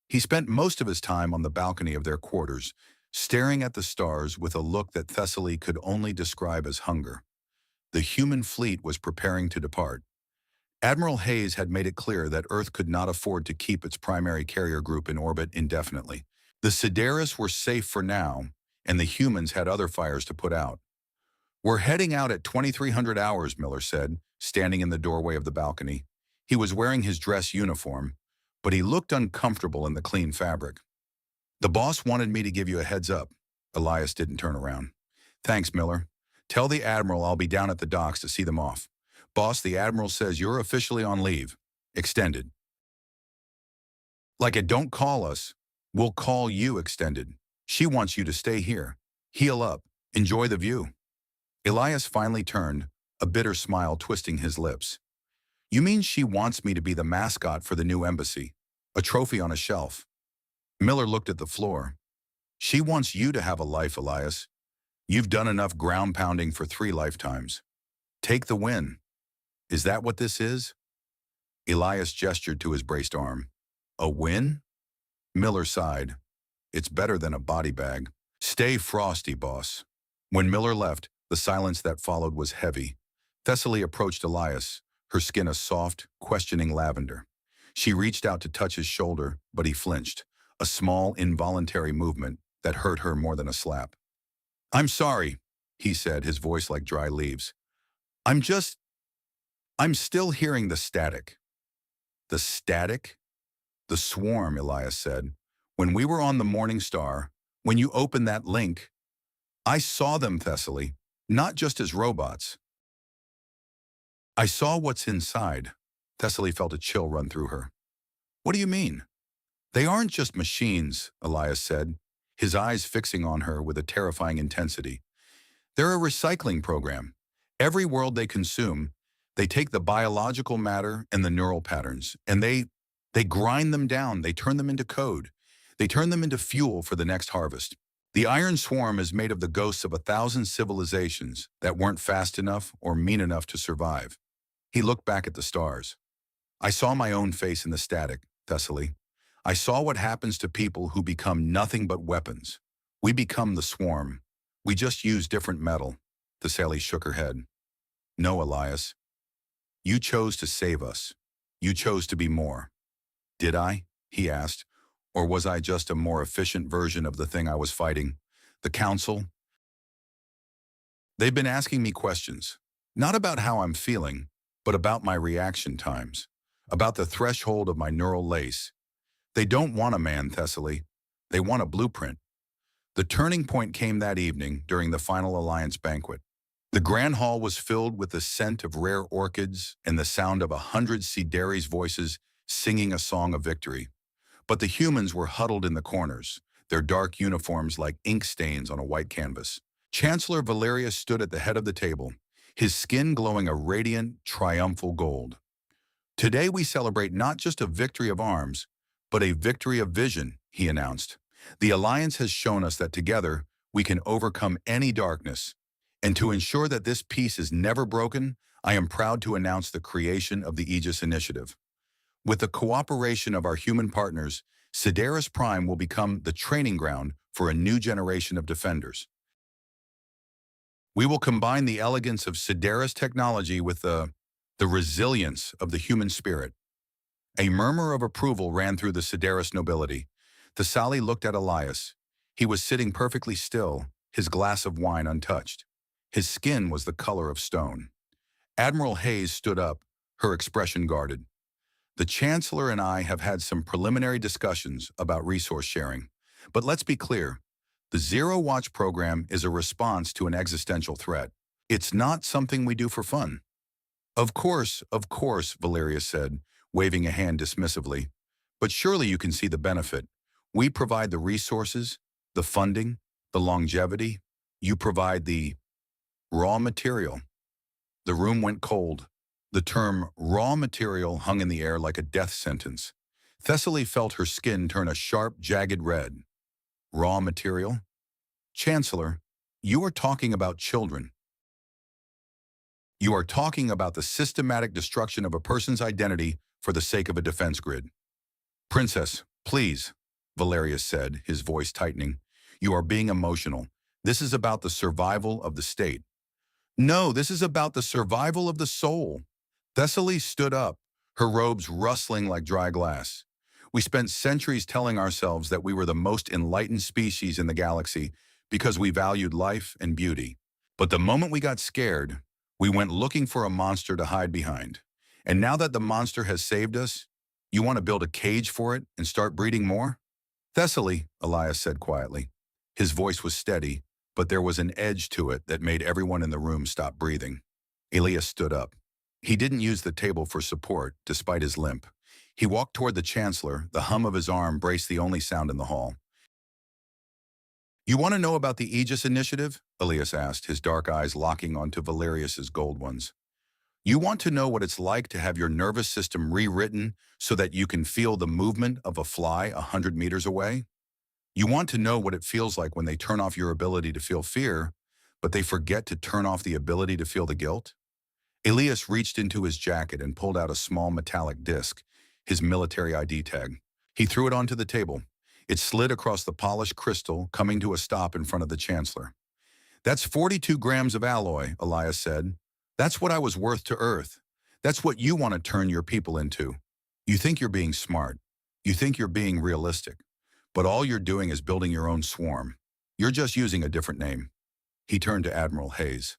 S1: He spent most of his time on the balcony of their quarters, staring at the stars with a look that Thessaly could only describe as hunger. The human fleet was preparing to depart. Admiral Hayes had made it clear that Earth could not afford to keep its primary carrier group in orbit indefinitely. The Sideris were safe for now, and the humans had other fires to put out. We're heading out at 2300 hours, Miller said, standing in the doorway of the balcony. He was wearing his dress uniform, but he looked uncomfortable in the clean fabric. The boss wanted me to give you a heads up. Elias didn't turn around. Thanks, Miller. Tell the Admiral I'll be down at the docks to see them off. Boss, the Admiral says you're officially on leave. Extended. Like it don't call us. We'll call you extended. She wants you to stay here. Heal up. Enjoy the view. Elias finally turned, a bitter smile twisting his lips. You mean she wants me to be the mascot for the new embassy? A trophy on a shelf? Miller looked at the floor. She wants you to have a life, Elias. You've done enough ground pounding for 3 lifetimes. Take the win. Is that what this is? Elias gestured to his braced arm. A win? Miller sighed. It's better than a body bag. Stay frosty, boss. When Miller left, the silence that followed was heavy. Thessaly approached Elias, her skin a soft, questioning lavender. She reached out to touch his shoulder, but he flinched, a small, involuntary movement that hurt her more than a slap. I'm sorry, he said, his voice like dry leaves. I'm still hearing the static. The static? The swarm, Elias said. When we were on the Morning Star, when you opened that link, I saw them, Thessaly, not just as robots. I saw what's inside. Thessaly felt a chill run through her. What do you mean? They aren't just machines, Elias said, his eyes fixing on her with a terrifying intensity. They're a recycling program. Every world they consume, they take the biological matter and the neural patterns, and they grind them down, they turn them into code. They turn them into fuel for the next harvest. The Iron Swarm is made of the ghosts of 1,000 civilizations that weren't fast enough or mean enough to survive. He looked back at the stars. I saw my own face in the static, Thessaly. I saw what happens to people who become nothing but weapons. We become the Swarm. We just use different metal. Thessaly shook her head. No, Elias. You chose to save us. You chose to be more. Did I? He asked. Or was I just a more efficient version of the thing I was fighting? The Council? They've been asking me questions, not about how I'm feeling, but about my reaction times, about the threshold of my neural lace. They don't want a man, Thessaly. They want a blueprint. The turning point came that evening during the final Alliance banquet. The grand hall was filled with the scent of rare orchids and the sound of 100 Sideri's voices singing a song of victory. But the humans were huddled in the corners, their dark uniforms like ink stains on a white canvas. Chancellor Valerius stood at the head of the table, his skin glowing a radiant, triumphal gold. Today we celebrate not just a victory of arms, but a victory of vision, he announced. The Alliance has shown us that together we can overcome any darkness. And to ensure that this peace is never broken, I am proud to announce the creation of the Aegis Initiative. With the cooperation of our human partners, Sideris Prime will become the training ground for a new generation of defenders. We will combine the elegance of Sideris technology with the resilience of the human spirit. A murmur of approval ran through the Sideris nobility. Thessaly looked at Elias. He was sitting perfectly still, his glass of wine untouched. His skin was the color of stone. Admiral Hayes stood up, her expression guarded. The Chancellor and I have had some preliminary discussions about resource sharing. But let's be clear, the Zero Watch program is a response to an existential threat. It's not something we do for fun. Of course, Valerius said, waving a hand dismissively. But surely you can see the benefit. We provide the resources, the funding, the longevity. You provide the raw material. The room went cold. The term raw material hung in the air like a death sentence. Thessaly felt her skin turn a sharp, jagged red. Raw material? Chancellor, you are talking about children. You are talking about the systematic destruction of a person's identity for the sake of a defense grid. Princess, please, Valerius said, his voice tightening. You are being emotional. This is about the survival of the state. No, this is about the survival of the soul. Thessaly stood up, her robes rustling like dry glass. We spent centuries telling ourselves that we were the most enlightened species in the galaxy because we valued life and beauty. But the moment we got scared, we went looking for a monster to hide behind. And now that the monster has saved us, you want to build a cage for it and start breeding more? Thessaly, Elias said quietly. His voice was steady, but there was an edge to it that made everyone in the room stop breathing. Elias stood up. He didn't use the table for support, despite his limp. He walked toward the Chancellor, the hum of his arm braced the only sound in the hall. You want to know about the Aegis Initiative? Elias asked, his dark eyes locking onto Valerius's gold ones. You want to know what it's like to have your nervous system rewritten so that you can feel the movement of a fly 100 meters away? You want to know what it feels like when they turn off your ability to feel fear, but they forget to turn off the ability to feel the guilt? Elias reached into his jacket and pulled out a small metallic disc, his military ID tag. He threw it onto the table. It slid across the polished crystal, coming to a stop in front of the Chancellor. That's 42 grams of alloy, Elias said. That's what I was worth to Earth. That's what you want to turn your people into. You think you're being smart. You think you're being realistic. But all you're doing is building your own swarm. You're just using a different name. He turned to Admiral Hayes.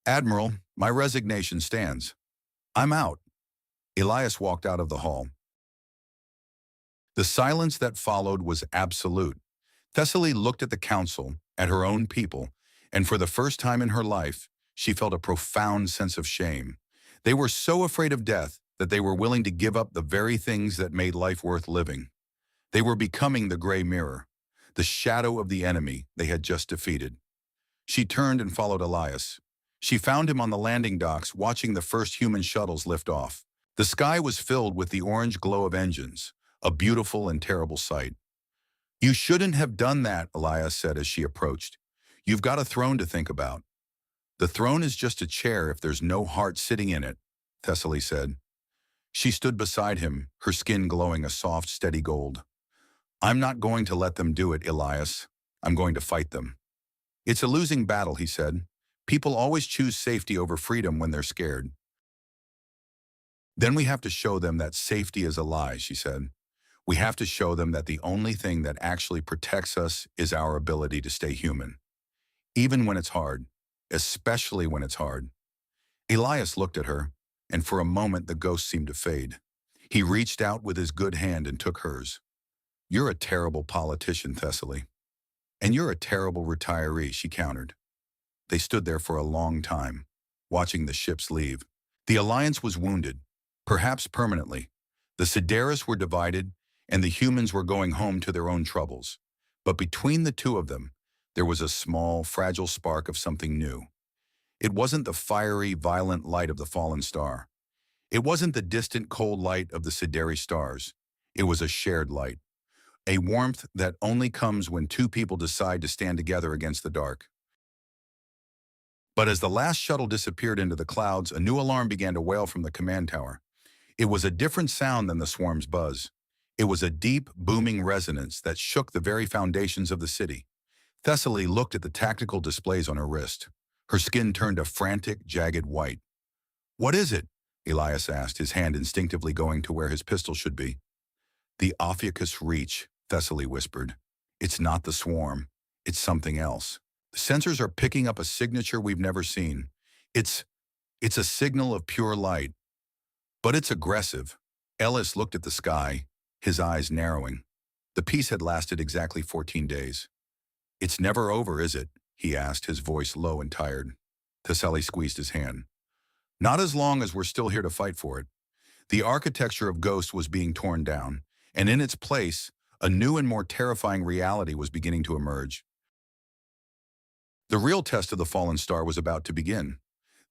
S1: Admiral, my resignation stands. I'm out. Elias walked out of the hall. The silence that followed was absolute. Thessaly looked at the council, at her own people, and for the first time in her life, she felt a profound sense of shame. They were so afraid of death that they were willing to give up the very things that made life worth living. They were becoming the gray mirror, the shadow of the enemy they had just defeated. She turned and followed Elias. She found him on the landing docks watching the first human shuttles lift off. The sky was filled with the orange glow of engines, a beautiful and terrible sight. You shouldn't have done that, Elias said as she approached. You've got a throne to think about. The throne is just a chair if there's no heart sitting in it, Thessaly said. She stood beside him, her skin glowing a soft, steady gold. I'm not going to let them do it, Elias. I'm going to fight them. It's a losing battle, he said. People always choose safety over freedom when they're scared. Then we have to show them that safety is a lie, she said. We have to show them that the only thing that actually protects us is our ability to stay human. Even when it's hard, especially when it's hard. Elias looked at her, and for a moment the ghost seemed to fade. He reached out with his good hand and took hers. You're a terrible politician, Thessaly. And you're a terrible retiree, she countered. They stood there for a long time, watching the ships leave. The Alliance was wounded, perhaps permanently. The Sideris were divided, and the humans were going home to their own troubles. But between the two of them, there was a small, fragile spark of something new. It wasn't the fiery, violent light of the fallen star. It wasn't the distant, cold light of the Sideri stars. It was a shared light, a warmth that only comes when two people decide to stand together against the dark. But as the last shuttle disappeared into the clouds, a new alarm began to wail from the command tower. It was a different sound than the swarm's buzz. It was a deep, booming resonance that shook the very foundations of the city. Thessaly looked at the tactical displays on her wrist. Her skin turned a frantic, jagged white. "What is it?" Elias asked, his hand instinctively going to where his pistol should be. "The Ophiuchus Reach," Thessaly whispered. "It's not the swarm. It's something else. The sensors are picking up a signature we've never seen. It's a signal of pure light. But it's aggressive." Ellis looked at the sky, his eyes narrowing. The peace had lasted exactly 14 days. "It's never over, is it?" he asked, his voice low and tired. Thessaly squeezed his hand. "Not as long as we're still here to fight for it." The architecture of Ghost was being torn down, and in its place, a new and more terrifying reality was beginning to emerge. The real test of the fallen star was about to begin.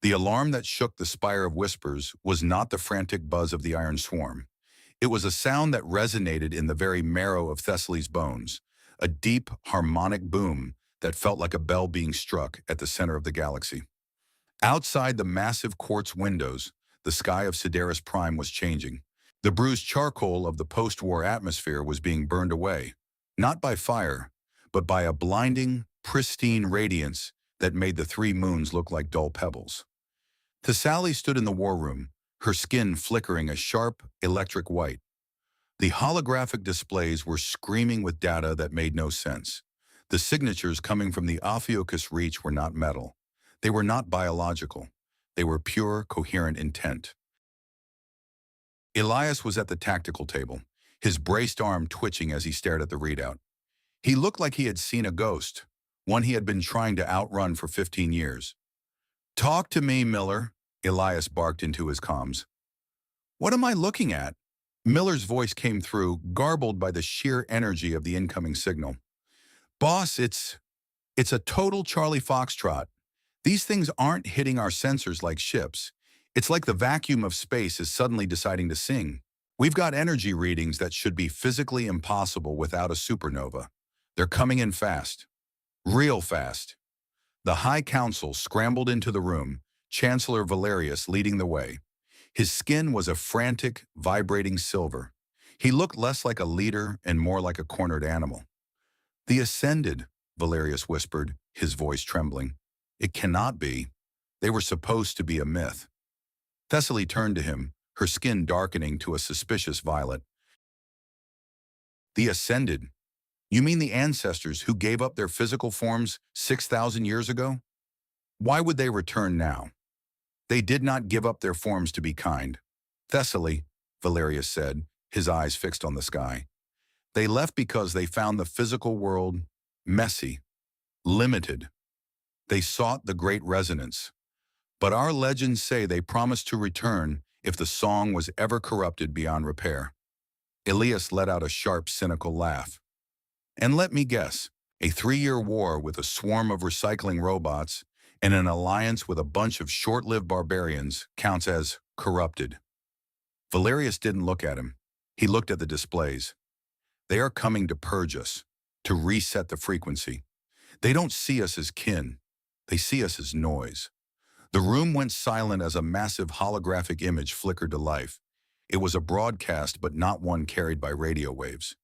S1: The alarm that shook the spire of whispers was not the frantic buzz of the iron swarm. It was a sound that resonated in the very marrow of Thessaly's bones, a deep, harmonic boom that felt like a bell being struck at the center of the galaxy. Outside the massive quartz windows, the sky of Sideris Prime was changing. The bruised charcoal of the post-war atmosphere was being burned away, not by fire, but by a blinding, pristine radiance that made the three moons look like dull pebbles. Thessaly stood in the war room, her skin flickering a sharp, electric white. The holographic displays were screaming with data that made no sense. The signatures coming from the Ophiuchus Reach were not metal. They were not biological. They were pure, coherent intent. Elias was at the tactical table, his braced arm twitching as he stared at the readout. He looked like he had seen a ghost, one he had been trying to outrun for 15 years. "Talk to me, Miller," Elias barked into his comms. "What am I looking at?" Miller's voice came through, garbled by the sheer energy of the incoming signal. "Boss, it's a total Charlie Foxtrot. These things aren't hitting our sensors like ships. It's like the vacuum of space is suddenly deciding to sing. We've got energy readings that should be physically impossible without a supernova. They're coming in fast. Real fast." The High Council scrambled into the room, Chancellor Valerius leading the way. His skin was a frantic, vibrating silver. He looked less like a leader and more like a cornered animal. "The Ascended," Valerius whispered, his voice trembling. "It cannot be. They were supposed to be a myth." Thessaly turned to him, her skin darkening to a suspicious violet. "The Ascended? You mean the ancestors who gave up their physical forms 6,000 years ago? Why would they return now?" "They did not give up their forms to be kind, Thessaly," Valerius said, his eyes fixed on the sky. "They left because they found the physical world messy, limited. They sought the great resonance. But our legends say they promised to return if the song was ever corrupted beyond repair." Elias let out a sharp, cynical laugh. "And let me guess, a 3-year war with a swarm of recycling robots and an alliance with a bunch of short-lived barbarians counts as corrupted." Valerius didn't look at him. He looked at the displays. "They are coming to purge us, to reset the frequency. They don't see us as kin. They see us as noise." The room went silent as a massive holographic image flickered to life. It was a broadcast, but not one carried by radio waves.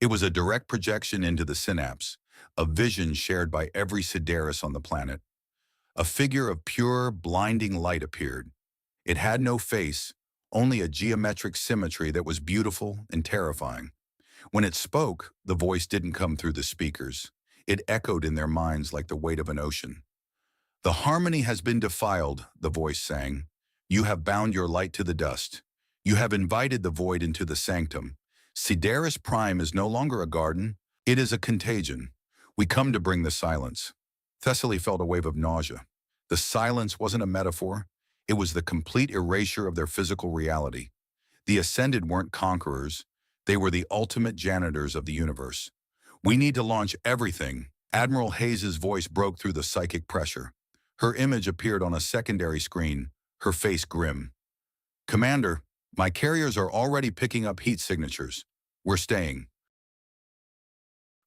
S1: It was a direct projection into the synapse, a vision shared by every Sideris on the planet. A figure of pure, blinding light appeared. It had no face, only a geometric symmetry that was beautiful and terrifying. When it spoke, the voice didn't come through the speakers. It echoed in their minds like the weight of an ocean. "The harmony has been defiled," the voice sang. "You have bound your light to the dust. You have invited the void into the sanctum. Sideris Prime is no longer a garden. It is a contagion. We come to bring the silence." Thessaly felt a wave of nausea. The silence wasn't a metaphor. It was the complete erasure of their physical reality. The Ascended weren't conquerors. They were the ultimate janitors of the universe. We need to launch everything. Admiral Hayes's voice broke through the psychic pressure. Her image appeared on a secondary screen, her face grim. Commander, my carriers are already picking up heat signatures. We're staying.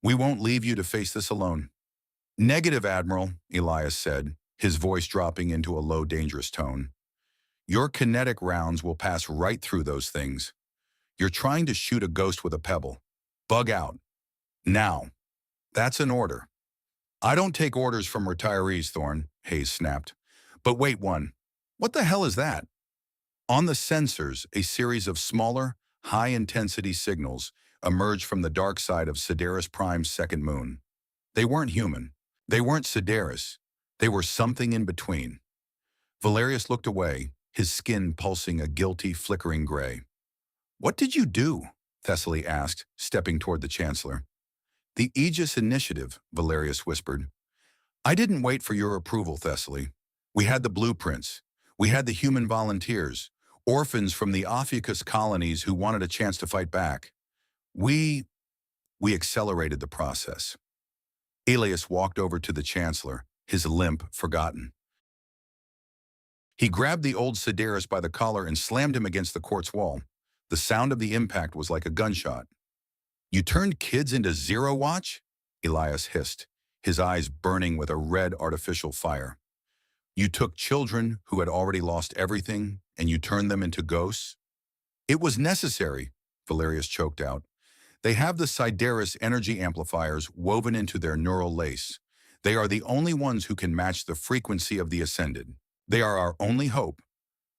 S1: We won't leave you to face this alone. Negative, Admiral, Elias said, his voice dropping into a low, dangerous tone. Your kinetic rounds will pass right through those things. You're trying to shoot a ghost with a pebble. Bug out. Now. That's an order. I don't take orders from retirees, Thorne, Hayes snapped. But wait one. What the hell is that? On the sensors, a series of smaller, high-intensity signals emerged from the dark side of Sideris Prime's second moon. They weren't human. They weren't Sideris. They were something in between. Valerius looked away, his skin pulsing a guilty, flickering gray. What did you do? Thessaly asked, stepping toward the Chancellor. The Aegis Initiative, Valerius whispered. I didn't wait for your approval, Thessaly. We had the blueprints. We had the human volunteers, orphans from the Ophiuchus colonies who wanted a chance to fight back. We accelerated the process. Elias walked over to the Chancellor, his limp forgotten. He grabbed the old Sideris by the collar and slammed him against the quartz wall. The sound of the impact was like a gunshot. You turned kids into Zero Watch? Elias hissed, his eyes burning with a red artificial fire. You took children who had already lost everything and you turned them into ghosts? It was necessary, Valerius choked out. They have the Sideris energy amplifiers woven into their neural lace. They are the only ones who can match the frequency of the Ascended. They are our only hope.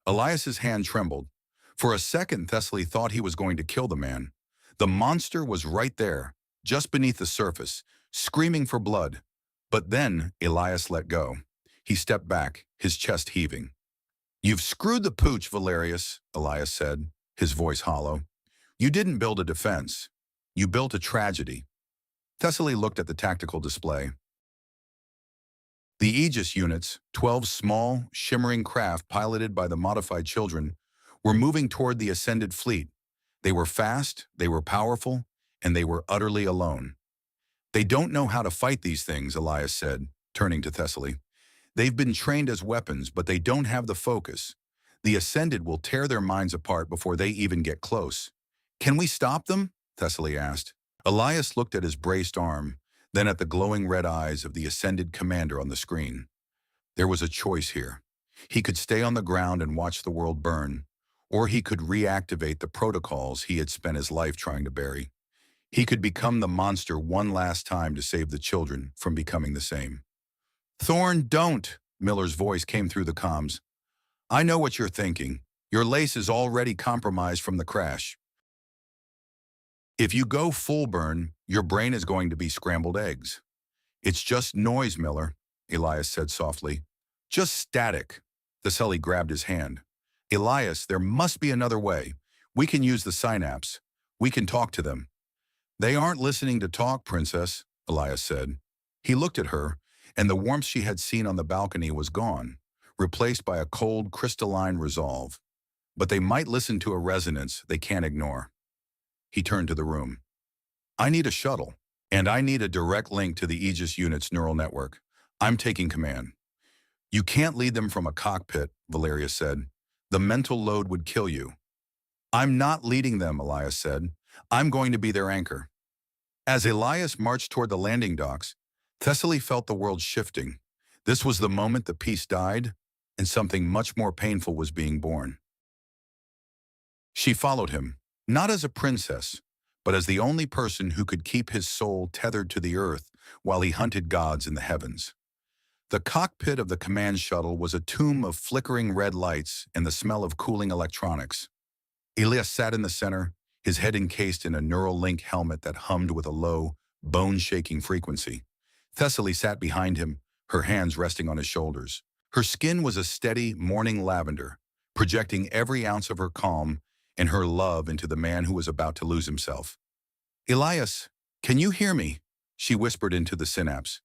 S1: Elias's hand trembled. For a second, Thessaly thought he was going to kill the man. The monster was right there, just beneath the surface, screaming for blood. But then Elias let go. He stepped back, his chest heaving. You've screwed the pooch, Valerius, Elias said, his voice hollow. You didn't build a defense. You built a tragedy. Thessaly looked at the tactical display. The Aegis units, 12 small, shimmering craft piloted by the modified children, were moving toward the Ascended fleet. They were fast, they were powerful, and they were utterly alone. They don't know how to fight these things, Elias said, turning to Thessaly. They've been trained as weapons, but they don't have the focus. The Ascended will tear their minds apart before they even get close. Can we stop them? Thessaly asked. Elias looked at his braced arm, then at the glowing red eyes of the Ascended commander on the screen. There was a choice here. He could stay on the ground and watch the world burn, or he could reactivate the protocols he had spent his life trying to bury. He could become the monster one last time to save the children from becoming the same. Thorne, don't, Miller's voice came through the comms. I know what you're thinking. Your lace is already compromised from the crash. If you go full burn, your brain is going to be scrambled eggs. It's just noise, Miller, Elias said softly. Just static. Thessaly grabbed his hand. Elias, there must be another way. We can use the synapse. We can talk to them. They aren't listening to talk, Princess, Elias said. He looked at her, and the warmth she had seen on the balcony was gone, replaced by a cold, crystalline resolve. But they might listen to a resonance they can't ignore. He turned to the room. I need a shuttle, and I need a direct link to the Aegis unit's neural network. I'm taking command. You can't lead them from a cockpit, Valerius said. The mental load would kill you. I'm not leading them, Elias said. I'm going to be their anchor. As Elias marched toward the landing docks, Thessaly felt the world shifting. This was the moment the peace died, and something much more painful was being born. She followed him, not as a princess, but as the only person who could keep his soul tethered to the earth while he hunted gods in the heavens. The cockpit of the command shuttle was a tomb of flickering red lights and the smell of cooling electronics. Elias sat in the center, his head encased in a neural link helmet that hummed with a low, bone-shaking frequency. Thessaly sat behind him, her hands resting on his shoulders. Her skin was a steady, morning lavender, projecting every ounce of her calm and her love into the man who was about to lose himself. Elias, can you hear me? She whispered into the synapse.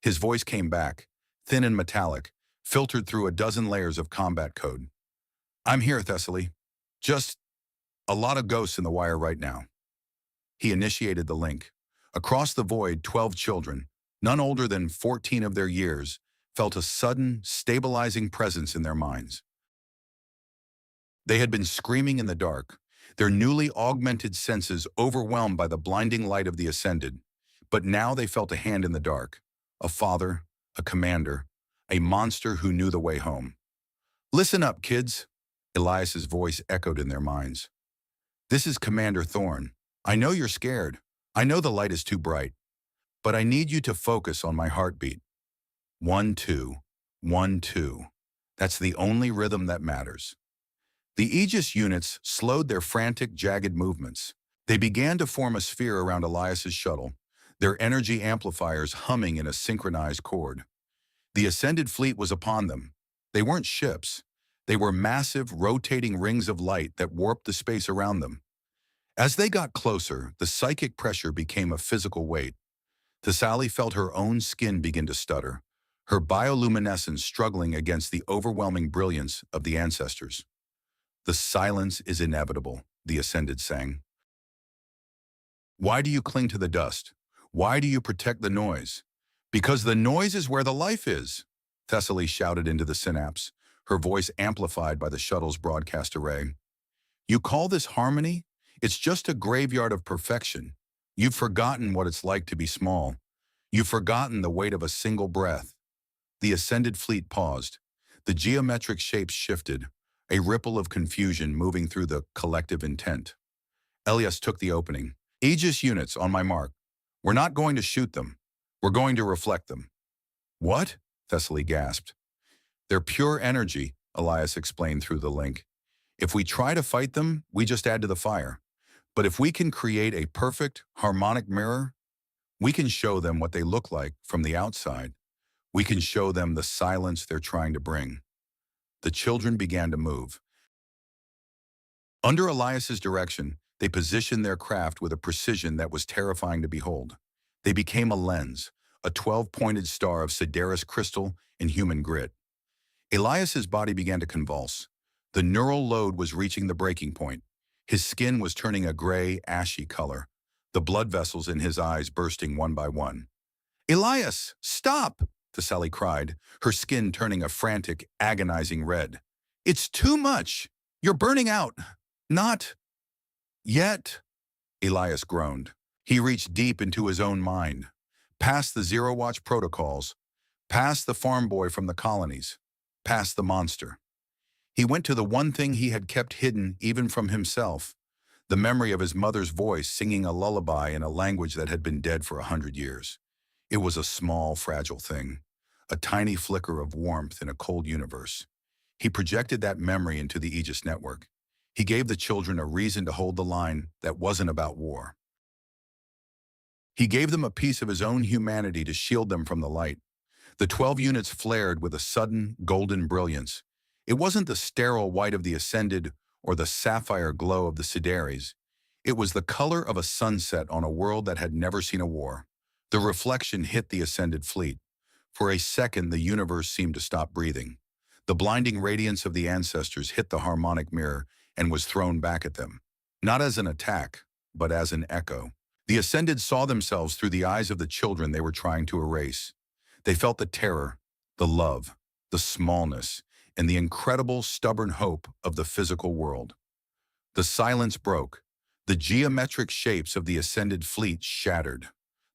S1: His voice came back, thin and metallic, filtered through a dozen layers of combat code. I'm here, Thessaly. Just a lot of ghosts in the wire right now. He initiated the link. Across the void, 12 children, none older than 14 of their years, felt a sudden, stabilizing presence in their minds. They had been screaming in the dark, their newly augmented senses overwhelmed by the blinding light of the Ascended. But now they felt a hand in the dark, a father, a commander, a monster who knew the way home. Listen up, kids, Elias's voice echoed in their minds. This is Commander Thorne. I know you're scared. I know the light is too bright. But I need you to focus on my heartbeat. 1, 2, 1, 2. That's the only rhythm that matters. The Aegis units slowed their frantic, jagged movements. They began to form a sphere around Elias's shuttle, their energy amplifiers humming in a synchronized chord. The Ascended fleet was upon them. They weren't ships. They were massive, rotating rings of light that warped the space around them. As they got closer, the psychic pressure became a physical weight. Thessaly felt her own skin begin to stutter, her bioluminescence struggling against the overwhelming brilliance of the ancestors. The silence is inevitable, the Ascended sang. Why do you cling to the dust? Why do you protect the noise? Because the noise is where the life is, Thessaly shouted into the synapse, her voice amplified by the shuttle's broadcast array. You call this harmony? It's just a graveyard of perfection. You've forgotten what it's like to be small. You've forgotten the weight of a single breath. The Ascended fleet paused. The geometric shapes shifted, a ripple of confusion moving through the collective intent. Elias took the opening. Aegis units on my mark. We're not going to shoot them. We're going to reflect them. What? Thessaly gasped. They're pure energy, Elias explained through the link. If we try to fight them, we just add to the fire. But if we can create a perfect, harmonic mirror, we can show them what they look like from the outside. We can show them the silence they're trying to bring. The children began to move. Under Elias's direction, they positioned their craft with a precision that was terrifying to behold. They became a lens, a 12-pointed star of Sideris crystal and human grit. Elias's body began to convulse. The neural load was reaching the breaking point. His skin was turning a gray, ashy color, the blood vessels in his eyes bursting one by one. Elias, stop! Thessaly cried, her skin turning a frantic, agonizing red. It's too much! You're burning out! Not yet, Elias groaned. He reached deep into his own mind, past the zero-watch protocols, past the farm boy from the colonies, past the monster. He went to the one thing he had kept hidden even from himself, the memory of his mother's voice singing a lullaby in a language that had been dead for 100 years. It was a small, fragile thing, a tiny flicker of warmth in a cold universe. He projected that memory into the Aegis network. He gave the children a reason to hold the line that wasn't about war. He gave them a piece of his own humanity to shield them from the light. The 12 units flared with a sudden, golden brilliance. It wasn't the sterile white of the Ascended or the sapphire glow of the Sideris. It was the color of a sunset on a world that had never seen a war. The reflection hit the Ascended fleet. For a second, the universe seemed to stop breathing. The blinding radiance of the ancestors hit the harmonic mirror and was thrown back at them. Not as an attack, but as an echo. The Ascended saw themselves through the eyes of the children they were trying to erase. They felt the terror, the love, the smallness, and the incredible, stubborn hope of the physical world. The silence broke. The geometric shapes of the Ascended fleet shattered.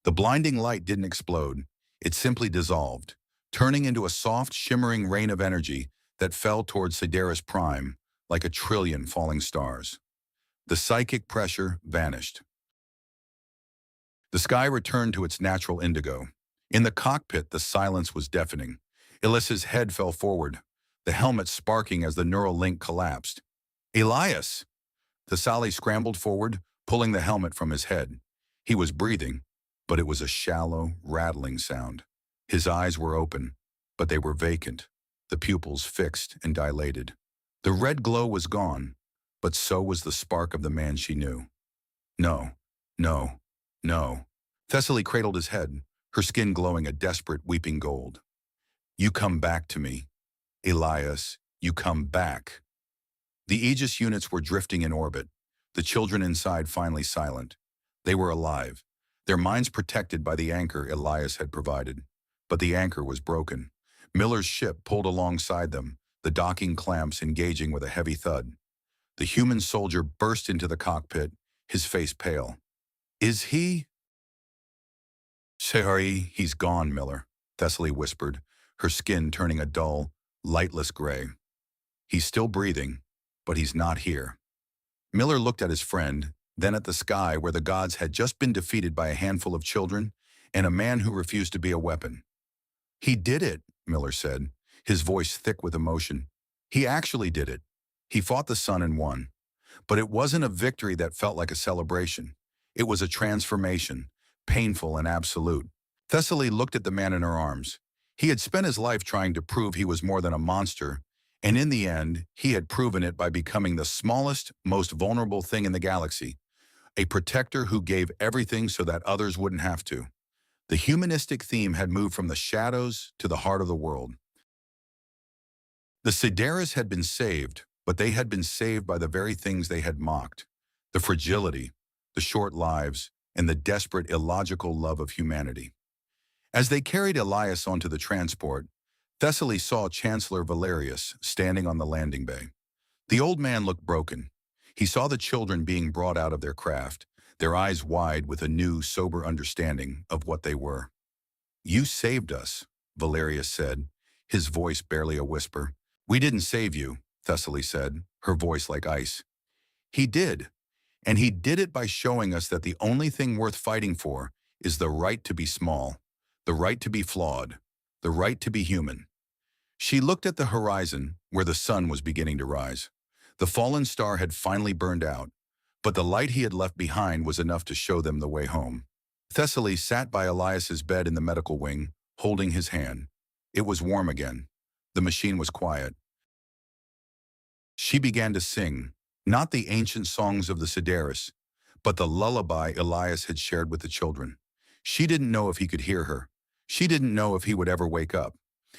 S1: The blinding light didn't explode. It simply dissolved, turning into a soft, shimmering rain of energy that fell towards Sideris Prime like a trillion falling stars. The psychic pressure vanished. The sky returned to its natural indigo. In the cockpit, the silence was deafening. Elias's head fell forward, the helmet sparking as the neural link collapsed. Elias! Thessaly scrambled forward, pulling the helmet from his head. He was breathing, but it was a shallow, rattling sound. His eyes were open, but they were vacant, the pupils fixed and dilated. The red glow was gone, but so was the spark of the man she knew. No, no, no. Thessaly cradled his head, her skin glowing a desperate, weeping gold. You come back to me. Elias, you come back. The Aegis units were drifting in orbit, the children inside finally silent. They were alive, their minds protected by the anchor Elias had provided. But the anchor was broken. Miller's ship pulled alongside them, the docking clamps engaging with a heavy thud. The human soldier burst into the cockpit, his face pale. Is he? Sorry, he's gone, Miller, Thessaly whispered, her skin turning a dull, lightless gray. He's still breathing, but he's not here. Miller looked at his friend, then at the sky where the gods had just been defeated by a handful of children and a man who refused to be a weapon. He did it, Miller said, his voice thick with emotion. He actually did it. He fought the sun and won. But it wasn't a victory that felt like a celebration. It was a transformation, painful and absolute. Thessaly looked at the man in her arms. He had spent his life trying to prove he was more than a monster, and in the end, he had proven it by becoming the smallest, most vulnerable thing in the galaxy, a protector who gave everything so that others wouldn't have to. The humanistic theme had moved from the shadows to the heart of the world. The Sideris had been saved, but they had been saved by the very things they had mocked: the fragility, the short lives, and the desperate, illogical love of humanity. As they carried Elias onto the transport, Thessaly saw Chancellor Valerius standing on the landing bay. The old man looked broken. He saw the children being brought out of their craft, their eyes wide with a new, sober understanding of what they were. You saved us, Valerius said, his voice barely a whisper. We didn't save you, Thessaly said, her voice like ice. He did, and he did it by showing us that the only thing worth fighting for is the right to be small, the right to be flawed, the right to be human. She looked at the horizon where the sun was beginning to rise. The fallen star had finally burned out, but the light he had left behind was enough to show them the way home. Thessaly sat by Elias's bed in the medical wing, holding his hand. It was warm again. The machine was quiet. She began to sing, not the ancient songs of the Sideris, but the lullaby Elias had shared with the children. She didn't know if he could hear her. She didn't know if he would ever wake up.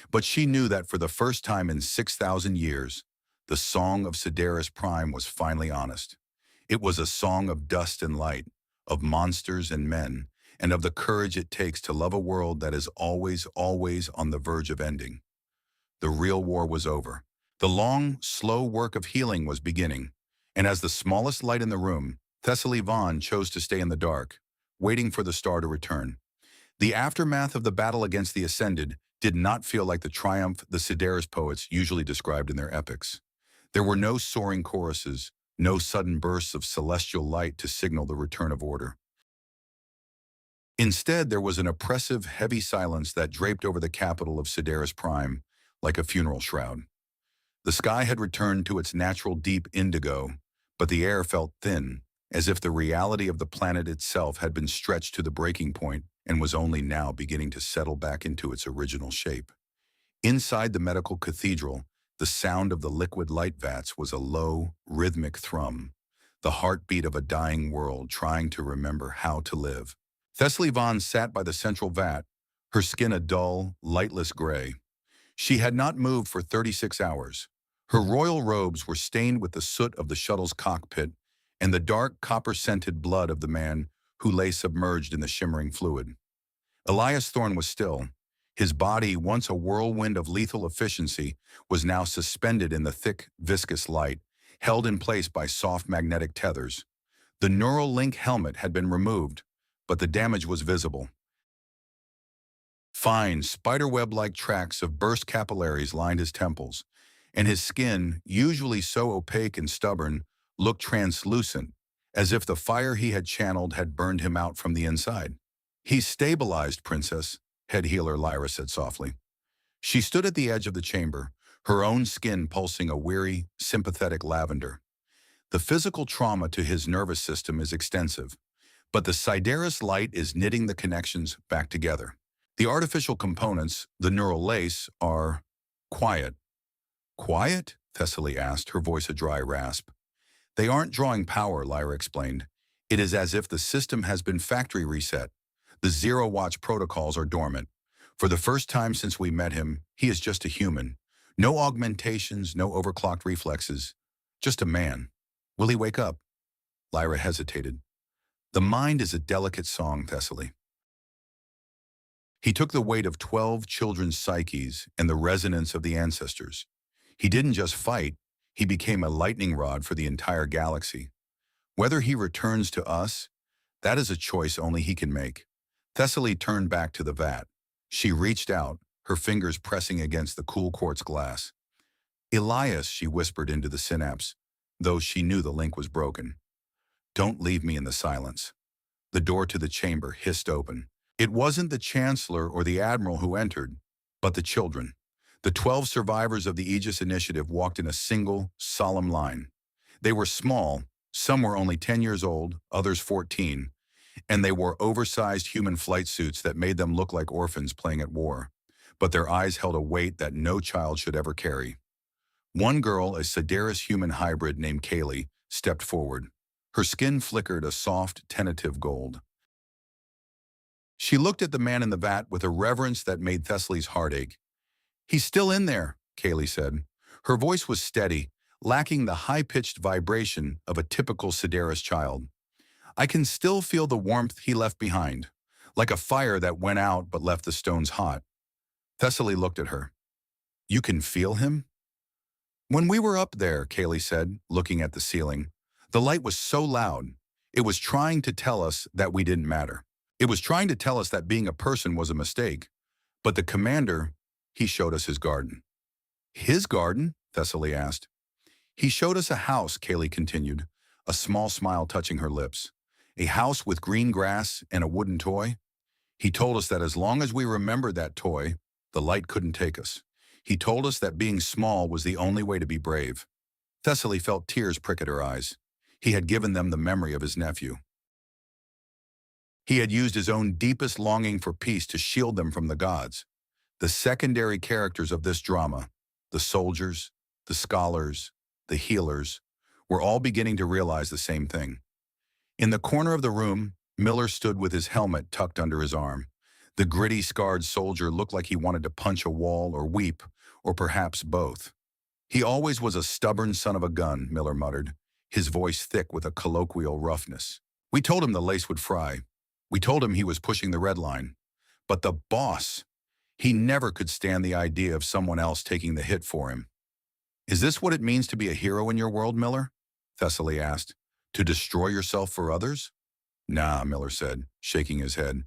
S1: But she knew that for the first time in 6,000 years, the song of Sideris Prime was finally honest. It was a song of dust and light, of monsters and men, and of the courage it takes to love a world that is always, always on the verge of ending. The real war was over. The long, slow work of healing was beginning, and as the smallest light in the room, Thessaly Vaughn chose to stay in the dark, waiting for the star to return. The aftermath of the battle against the Ascended did not feel like the triumph the Sideris poets usually described in their epics. There were no soaring choruses, no sudden bursts of celestial light to signal the return of order. Instead, there was an oppressive, heavy silence that draped over the capital of Sideris Prime like a funeral shroud. The sky had returned to its natural deep indigo, but the air felt thin, as if the reality of the planet itself had been stretched to the breaking point and was only now beginning to settle back into its original shape. Inside the medical cathedral, the sound of the liquid light vats was a low, rhythmic thrum, the heartbeat of a dying world trying to remember how to live. Thessaly Vaughn sat by the central vat, her skin a dull, lightless gray. She had not moved for 36 hours. Her royal robes were stained with the soot of the shuttle's cockpit and the dark, copper-scented blood of the man who lay submerged in the shimmering fluid. Elias Thorne was still. His body, once a whirlwind of lethal efficiency, was now suspended in the thick, viscous light, held in place by soft magnetic tethers. The neural link helmet had been removed, but the damage was visible. Fine, spiderweb-like tracts of burst capillaries lined his temples, and his skin, usually so opaque and stubborn, looked translucent, as if the fire he had channeled had burned him out from the inside. He's stabilized, Princess, head healer Lyra said softly. She stood at the edge of the chamber, her own skin pulsing a weary, sympathetic lavender. The physical trauma to his nervous system is extensive, but the Sideris light is knitting the connections back together. The artificial components, the neural lace, are quiet. Quiet? Thessaly asked, her voice a dry rasp. They aren't drawing power, Lyra explained. It is as if the system has been factory reset. The zero-watch protocols are dormant. For the first time since we met him, he is just a human. No augmentations, no overclocked reflexes. Just a man. Will he wake up? Lyra hesitated. The mind is a delicate song, Thessaly. He took the weight of 12 children's psyches and the resonance of the ancestors. He didn't just fight, he became a lightning rod for the entire galaxy. Whether he returns to us, that is a choice only he can make. Thessaly turned back to the vat. She reached out, her fingers pressing against the cool quartz glass. Elias, she whispered into the synapse, though she knew the link was broken. Don't leave me in the silence. The door to the chamber hissed open. It wasn't the Chancellor or the Admiral who entered, but the children. The 12 survivors of the Aegis Initiative walked in a single, solemn line. They were small, some were only 10 years old, others 14, and they wore oversized human flight suits that made them look like orphans playing at war. But their eyes held a weight that no child should ever carry. One girl, a Sideris human hybrid named Kaylee, stepped forward. Her skin flickered a soft, tentative gold. She looked at the man in the vat with a reverence that made Thessaly's heart ache. He's still in there, Kaylee said. Her voice was steady, lacking the high-pitched vibration of a typical Sideris child. I can still feel the warmth he left behind, like a fire that went out but left the stones hot. Thessaly looked at her. You can feel him? When we were up there, Kaylee said, looking at the ceiling, the light was so loud. It was trying to tell us that we didn't matter. It was trying to tell us that being a person was a mistake. But the commander, he showed us his garden. His garden? Thessaly asked. He showed us a house, Kaylee continued, a small smile touching her lips. A house with green grass and a wooden toy. He told us that as long as we remembered that toy, the light couldn't take us. He told us that being small was the only way to be brave. Thessaly felt tears prick at her eyes. He had given them the memory of his nephew. He had used his own deepest longing for peace to shield them from the gods. The secondary characters of this drama, the soldiers, the scholars, the healers, were all beginning to realize the same thing. In the corner of the room, Miller stood with his helmet tucked under his arm. The gritty, scarred soldier looked like he wanted to punch a wall or weep, or perhaps both. He always was a stubborn son of a gun, Miller muttered, his voice thick with a colloquial roughness. We told him the lace would fry. We told him he was pushing the red line. But the boss, he never could stand the idea of someone else taking the hit for him. Is this what it means to be a hero in your world, Miller? Thessaly asked. To destroy yourself for others? Nah, Miller said, shaking his head.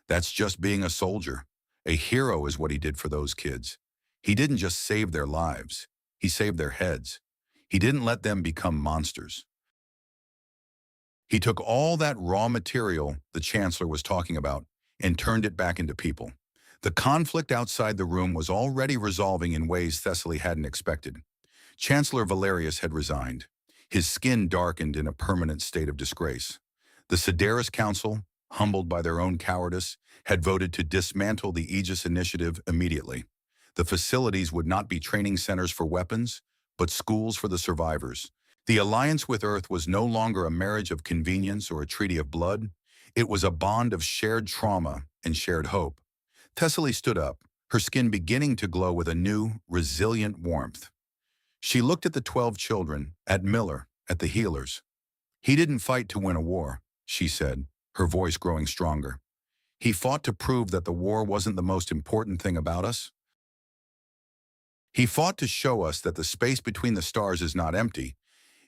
S1: That's just being a soldier. A hero is what he did for those kids. He didn't just save their lives. He saved their heads. He didn't let them become monsters. He took all that raw material the Chancellor was talking about and turned it back into people. The conflict outside the room was already resolving in ways Thessaly hadn't expected. Chancellor Valerius had resigned. His skin darkened in a permanent state of disgrace. The Sideris Council, humbled by their own cowardice, had voted to dismantle the Aegis Initiative immediately. The facilities would not be training centers for weapons, but schools for the survivors. The alliance with Earth was no longer a marriage of convenience or a treaty of blood. It was a bond of shared trauma and shared hope. Thessaly stood up, her skin beginning to glow with a new, resilient warmth. She looked at the 12 children, at Miller, at the healers. He didn't fight to win a war, she said, her voice growing stronger. He fought to prove that the war wasn't the most important thing about us. He fought to show us that the space between the stars is not empty.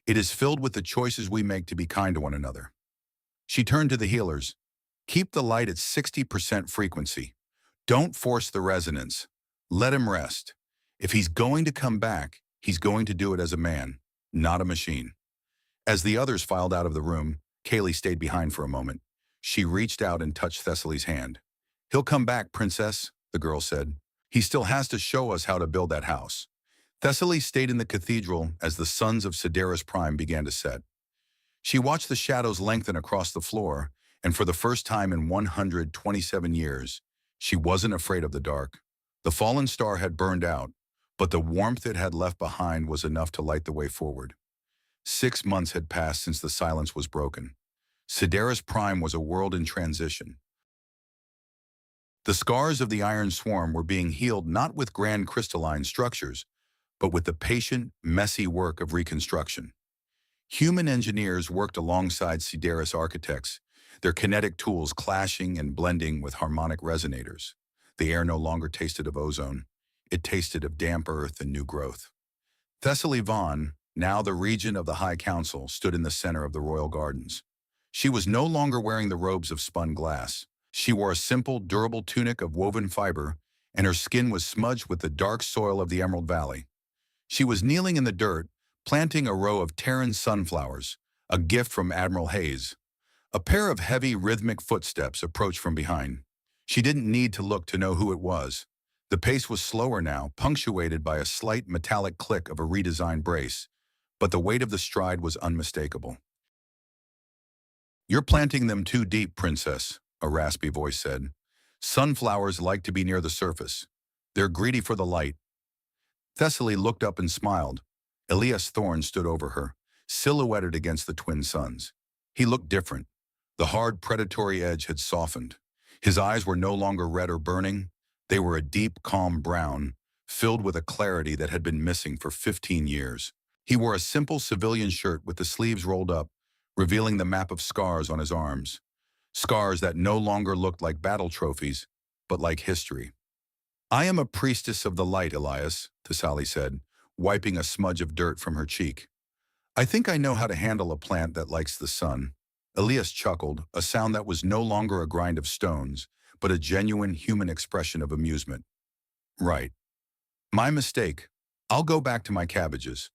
S1: It is filled with the choices we make to be kind to one another. She turned to the healers. Keep the light at 60% frequency. Don't force the resonance. Let him rest. If he's going to come back, he's going to do it as a man, not a machine. As the others filed out of the room, Kaylee stayed behind for a moment. She reached out and touched Thessaly's hand. He'll come back, princess, the girl said. He still has to show us how to build that house. Thessaly stayed in the cathedral as the suns of Sideris Prime began to set. She watched the shadows lengthen across the floor, and for the first time in 127 years, she wasn't afraid of the dark. The fallen star had burned out, but the warmth it had left behind was enough to light the way forward. 6 months had passed since the silence was broken. Sideris Prime was a world in transition. The scars of the Iron Swarm were being healed not with grand crystalline structures, but with the patient, messy work of reconstruction. Human engineers worked alongside Sideris architects, their kinetic tools clashing and blending with harmonic resonators. The air no longer tasted of ozone. It tasted of damp earth and new growth. Thessaly Vaughn, now the regent of the High Council, stood in the center of the royal gardens. She was no longer wearing the robes of spun glass. She wore a simple, durable tunic of woven fiber, and her skin was smudged with the dark soil of the Emerald Valley. She was kneeling in the dirt, planting a row of Terran sunflowers, a gift from Admiral Hayes. A pair of heavy, rhythmic footsteps approached from behind. She didn't need to look to know who it was. The pace was slower now, punctuated by a slight metallic click of a redesigned brace, but the weight of the stride was unmistakable. "You're planting them too deep, Princess," a raspy voice said. "Sunflowers like to be near the surface. They're greedy for the light." Thessaly looked up and smiled. Elias Thorne stood over her, silhouetted against the twin suns. He looked different. The hard, predatory edge had softened. His eyes were no longer red or burning. They were a deep, calm brown, filled with a clarity that had been missing for 15 years. He wore a simple civilian shirt with the sleeves rolled up, revealing the map of scars on his arms. Scars that no longer looked like battle trophies, but like history. "I am a priestess of the light, Elias," Thessaly said, wiping a smudge of dirt from her cheek. "I think I know how to handle a plant that likes the sun." Elias chuckled, a sound that was no longer a grind of stones, but a genuine human expression of amusement. "Right. My mistake. I'll go back to my cabbages."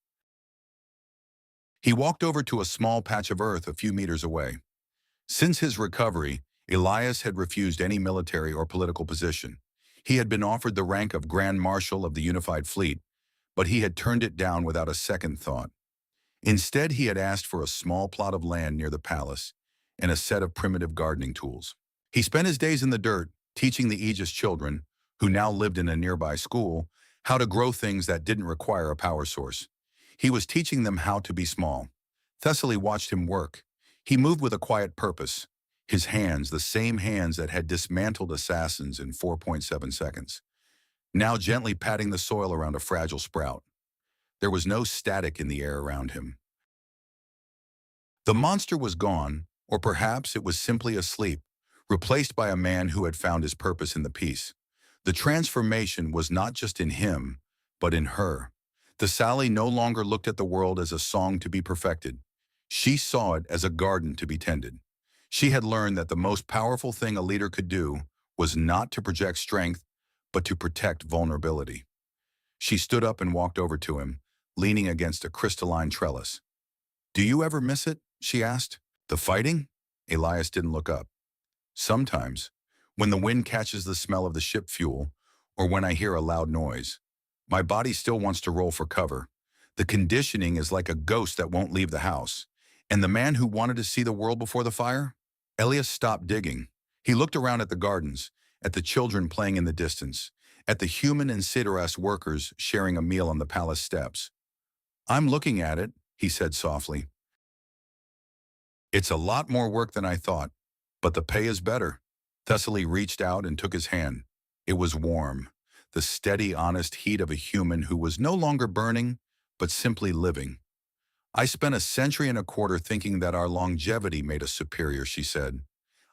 S1: He walked over to a small patch of earth a few meters away. Since his recovery, Elias had refused any military or political position. He had been offered the rank of Grand Marshal of the Unified Fleet, but he had turned it down without a second thought. Instead, he had asked for a small plot of land near the palace and a set of primitive gardening tools. He spent his days in the dirt, teaching the Aegis children, who now lived in a nearby school, how to grow things that didn't require a power source. He was teaching them how to be small. Thessaly watched him work. He moved with a quiet purpose. His hands, the same hands that had dismantled assassins in 4.7 seconds, now gently patting the soil around a fragile sprout. There was no static in the air around him. The monster was gone, or perhaps it was simply asleep, replaced by a man who had found his purpose in the piece. The transformation was not just in him, but in her. Thessaly no longer looked at the world as a song to be perfected. She saw it as a garden to be tended. She had learned that the most powerful thing a leader could do was not to project strength, but to protect vulnerability. She stood up and walked over to him, leaning against a crystalline trellis. "Do you ever miss it?" she asked. "The fighting?" Elias didn't look up. "Sometimes, when the wind catches the smell of the ship fuel, or when I hear a loud noise. My body still wants to roll for cover. The conditioning is like a ghost that won't leave the house. And the man who wanted to see the world before the fire?" Elias stopped digging. He looked around at the gardens, at the children playing in the distance, at the human and Sideris workers sharing a meal on the palace steps. "I'm looking at it," he said softly. "It's a lot more work than I thought, but the pay is better." Thessaly reached out and took his hand. It was warm, the steady, honest heat of a human who was no longer burning, but simply living. "I spent a century and a quarter thinking that our longevity made us superior," she said.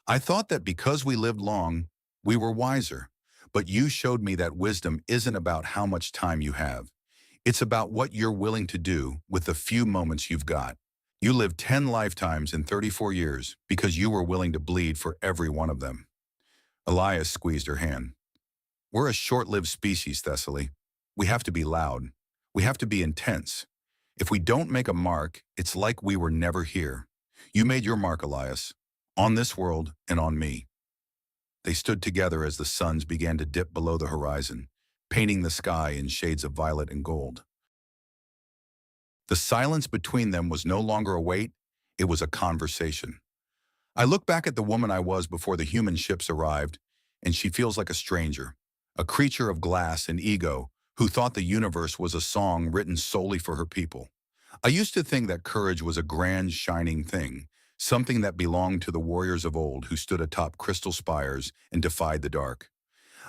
S1: "I thought that because we lived long, we were wiser. But you showed me that wisdom isn't about how much time you have. It's about what you're willing to do with the few moments you've got. You lived 10 lifetimes in 34 years because you were willing to bleed for every one of them." Elias squeezed her hand. "We're a short-lived species, Thessaly. We have to be loud. We have to be intense. If we don't make a mark, it's like we were never here. You made your mark, Elias, on this world and on me." They stood together as the suns began to dip below the horizon, painting the sky in shades of violet and gold. The silence between them was no longer a wait, it was a conversation. "I look back at the woman I was before the human ships arrived, and she feels like a stranger, a creature of glass and ego who thought the universe was a song written solely for her people. I used to think that courage was a grand, shining thing, something that belonged to the warriors of old who stood atop crystal spires and defied the dark.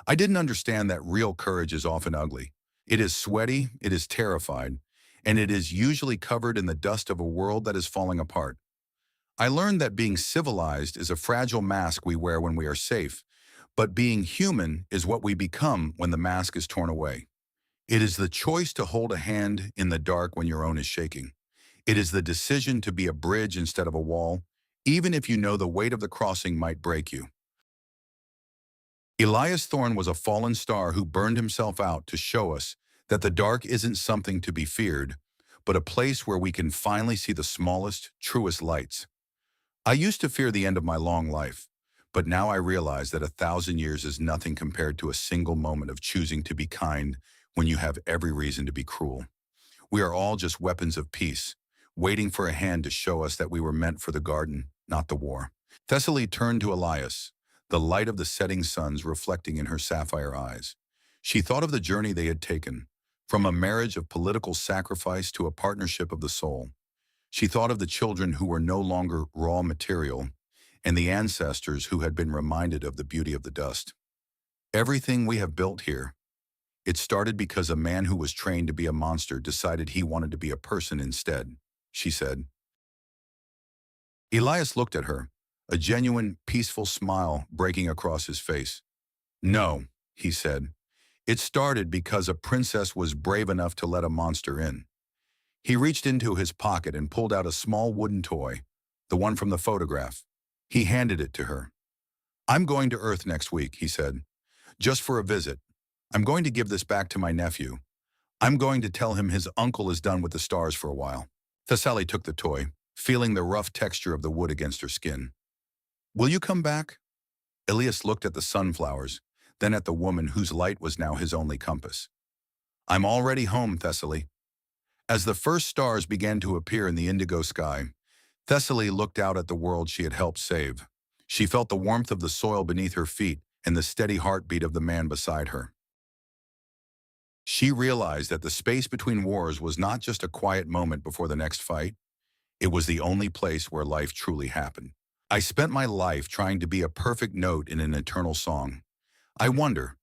S1: I didn't understand that real courage is often ugly. It is sweaty, it is terrified, and it is usually covered in the dust of a world that is falling apart. I learned that being civilized is a fragile mask we wear when we are safe, but being human is what we become when the mask is torn away. It is the choice to hold a hand in the dark when your own is shaking. It is the decision to be a bridge instead of a wall, even if you know the weight of the crossing might break you. Elias Thorne was a fallen star who burned himself out to show us that the dark isn't something to be feared, but a place where we can finally see the smallest, truest lights. I used to fear the end of my long life, but now I realize that 1,000 years is nothing compared to a single moment of choosing to be kind when you have every reason to be cruel. We are all just weapons of peace, waiting for a hand to show us that we were meant for the garden, not the war. Thessaly turned to Elias, the light of the setting suns reflecting in her sapphire eyes. She thought of the journey they had taken, from a marriage of political sacrifice to a partnership of the soul. She thought of the children who were no longer raw material, and the ancestors who had been reminded of the beauty of the dust. Everything we have built here, it started because a man who was trained to be a monster decided he wanted to be a person instead, she said. Elias looked at her, a genuine, peaceful smile breaking across his face. No, he said. It started because a princess was brave enough to let a monster in. He reached into his pocket and pulled out a small wooden toy, the one from the photograph. He handed it to her. I'm going to Earth next week, he said. Just for a visit. I'm going to give this back to my nephew. I'm going to tell him his uncle is done with the stars for a while. Thessaly took the toy, feeling the rough texture of the wood against her skin. Will you come back? Elias looked at the sunflowers, then at the woman whose light was now his only compass. I'm already home, Thessaly. As the first stars began to appear in the indigo sky, Thessaly looked out at the world she had helped save. She felt the warmth of the soil beneath her feet and the steady heartbeat of the man beside her. She realized that the space between wars was not just a quiet moment before the next fight. It was the only place where life truly happened. I spent my life trying to be a perfect note in an eternal song. I wonder,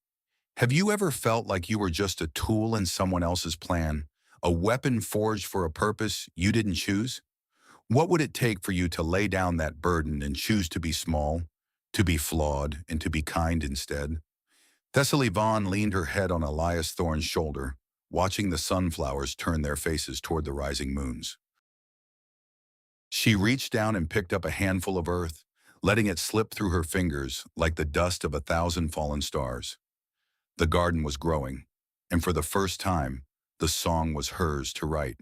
S1: have you ever felt like you were just a tool in someone else's plan, a weapon forged for a purpose you didn't choose? What would it take for you to lay down that burden and choose to be small, to be flawed, and to be kind instead? Thessaly Vaughn leaned her head on Elias Thorne's shoulder, watching the sunflowers turn their faces toward the rising moons. She reached down and picked up a handful of earth, letting it slip through her fingers like the dust of 1,000 fallen stars. The garden was growing, and for the first time, the song was hers to write.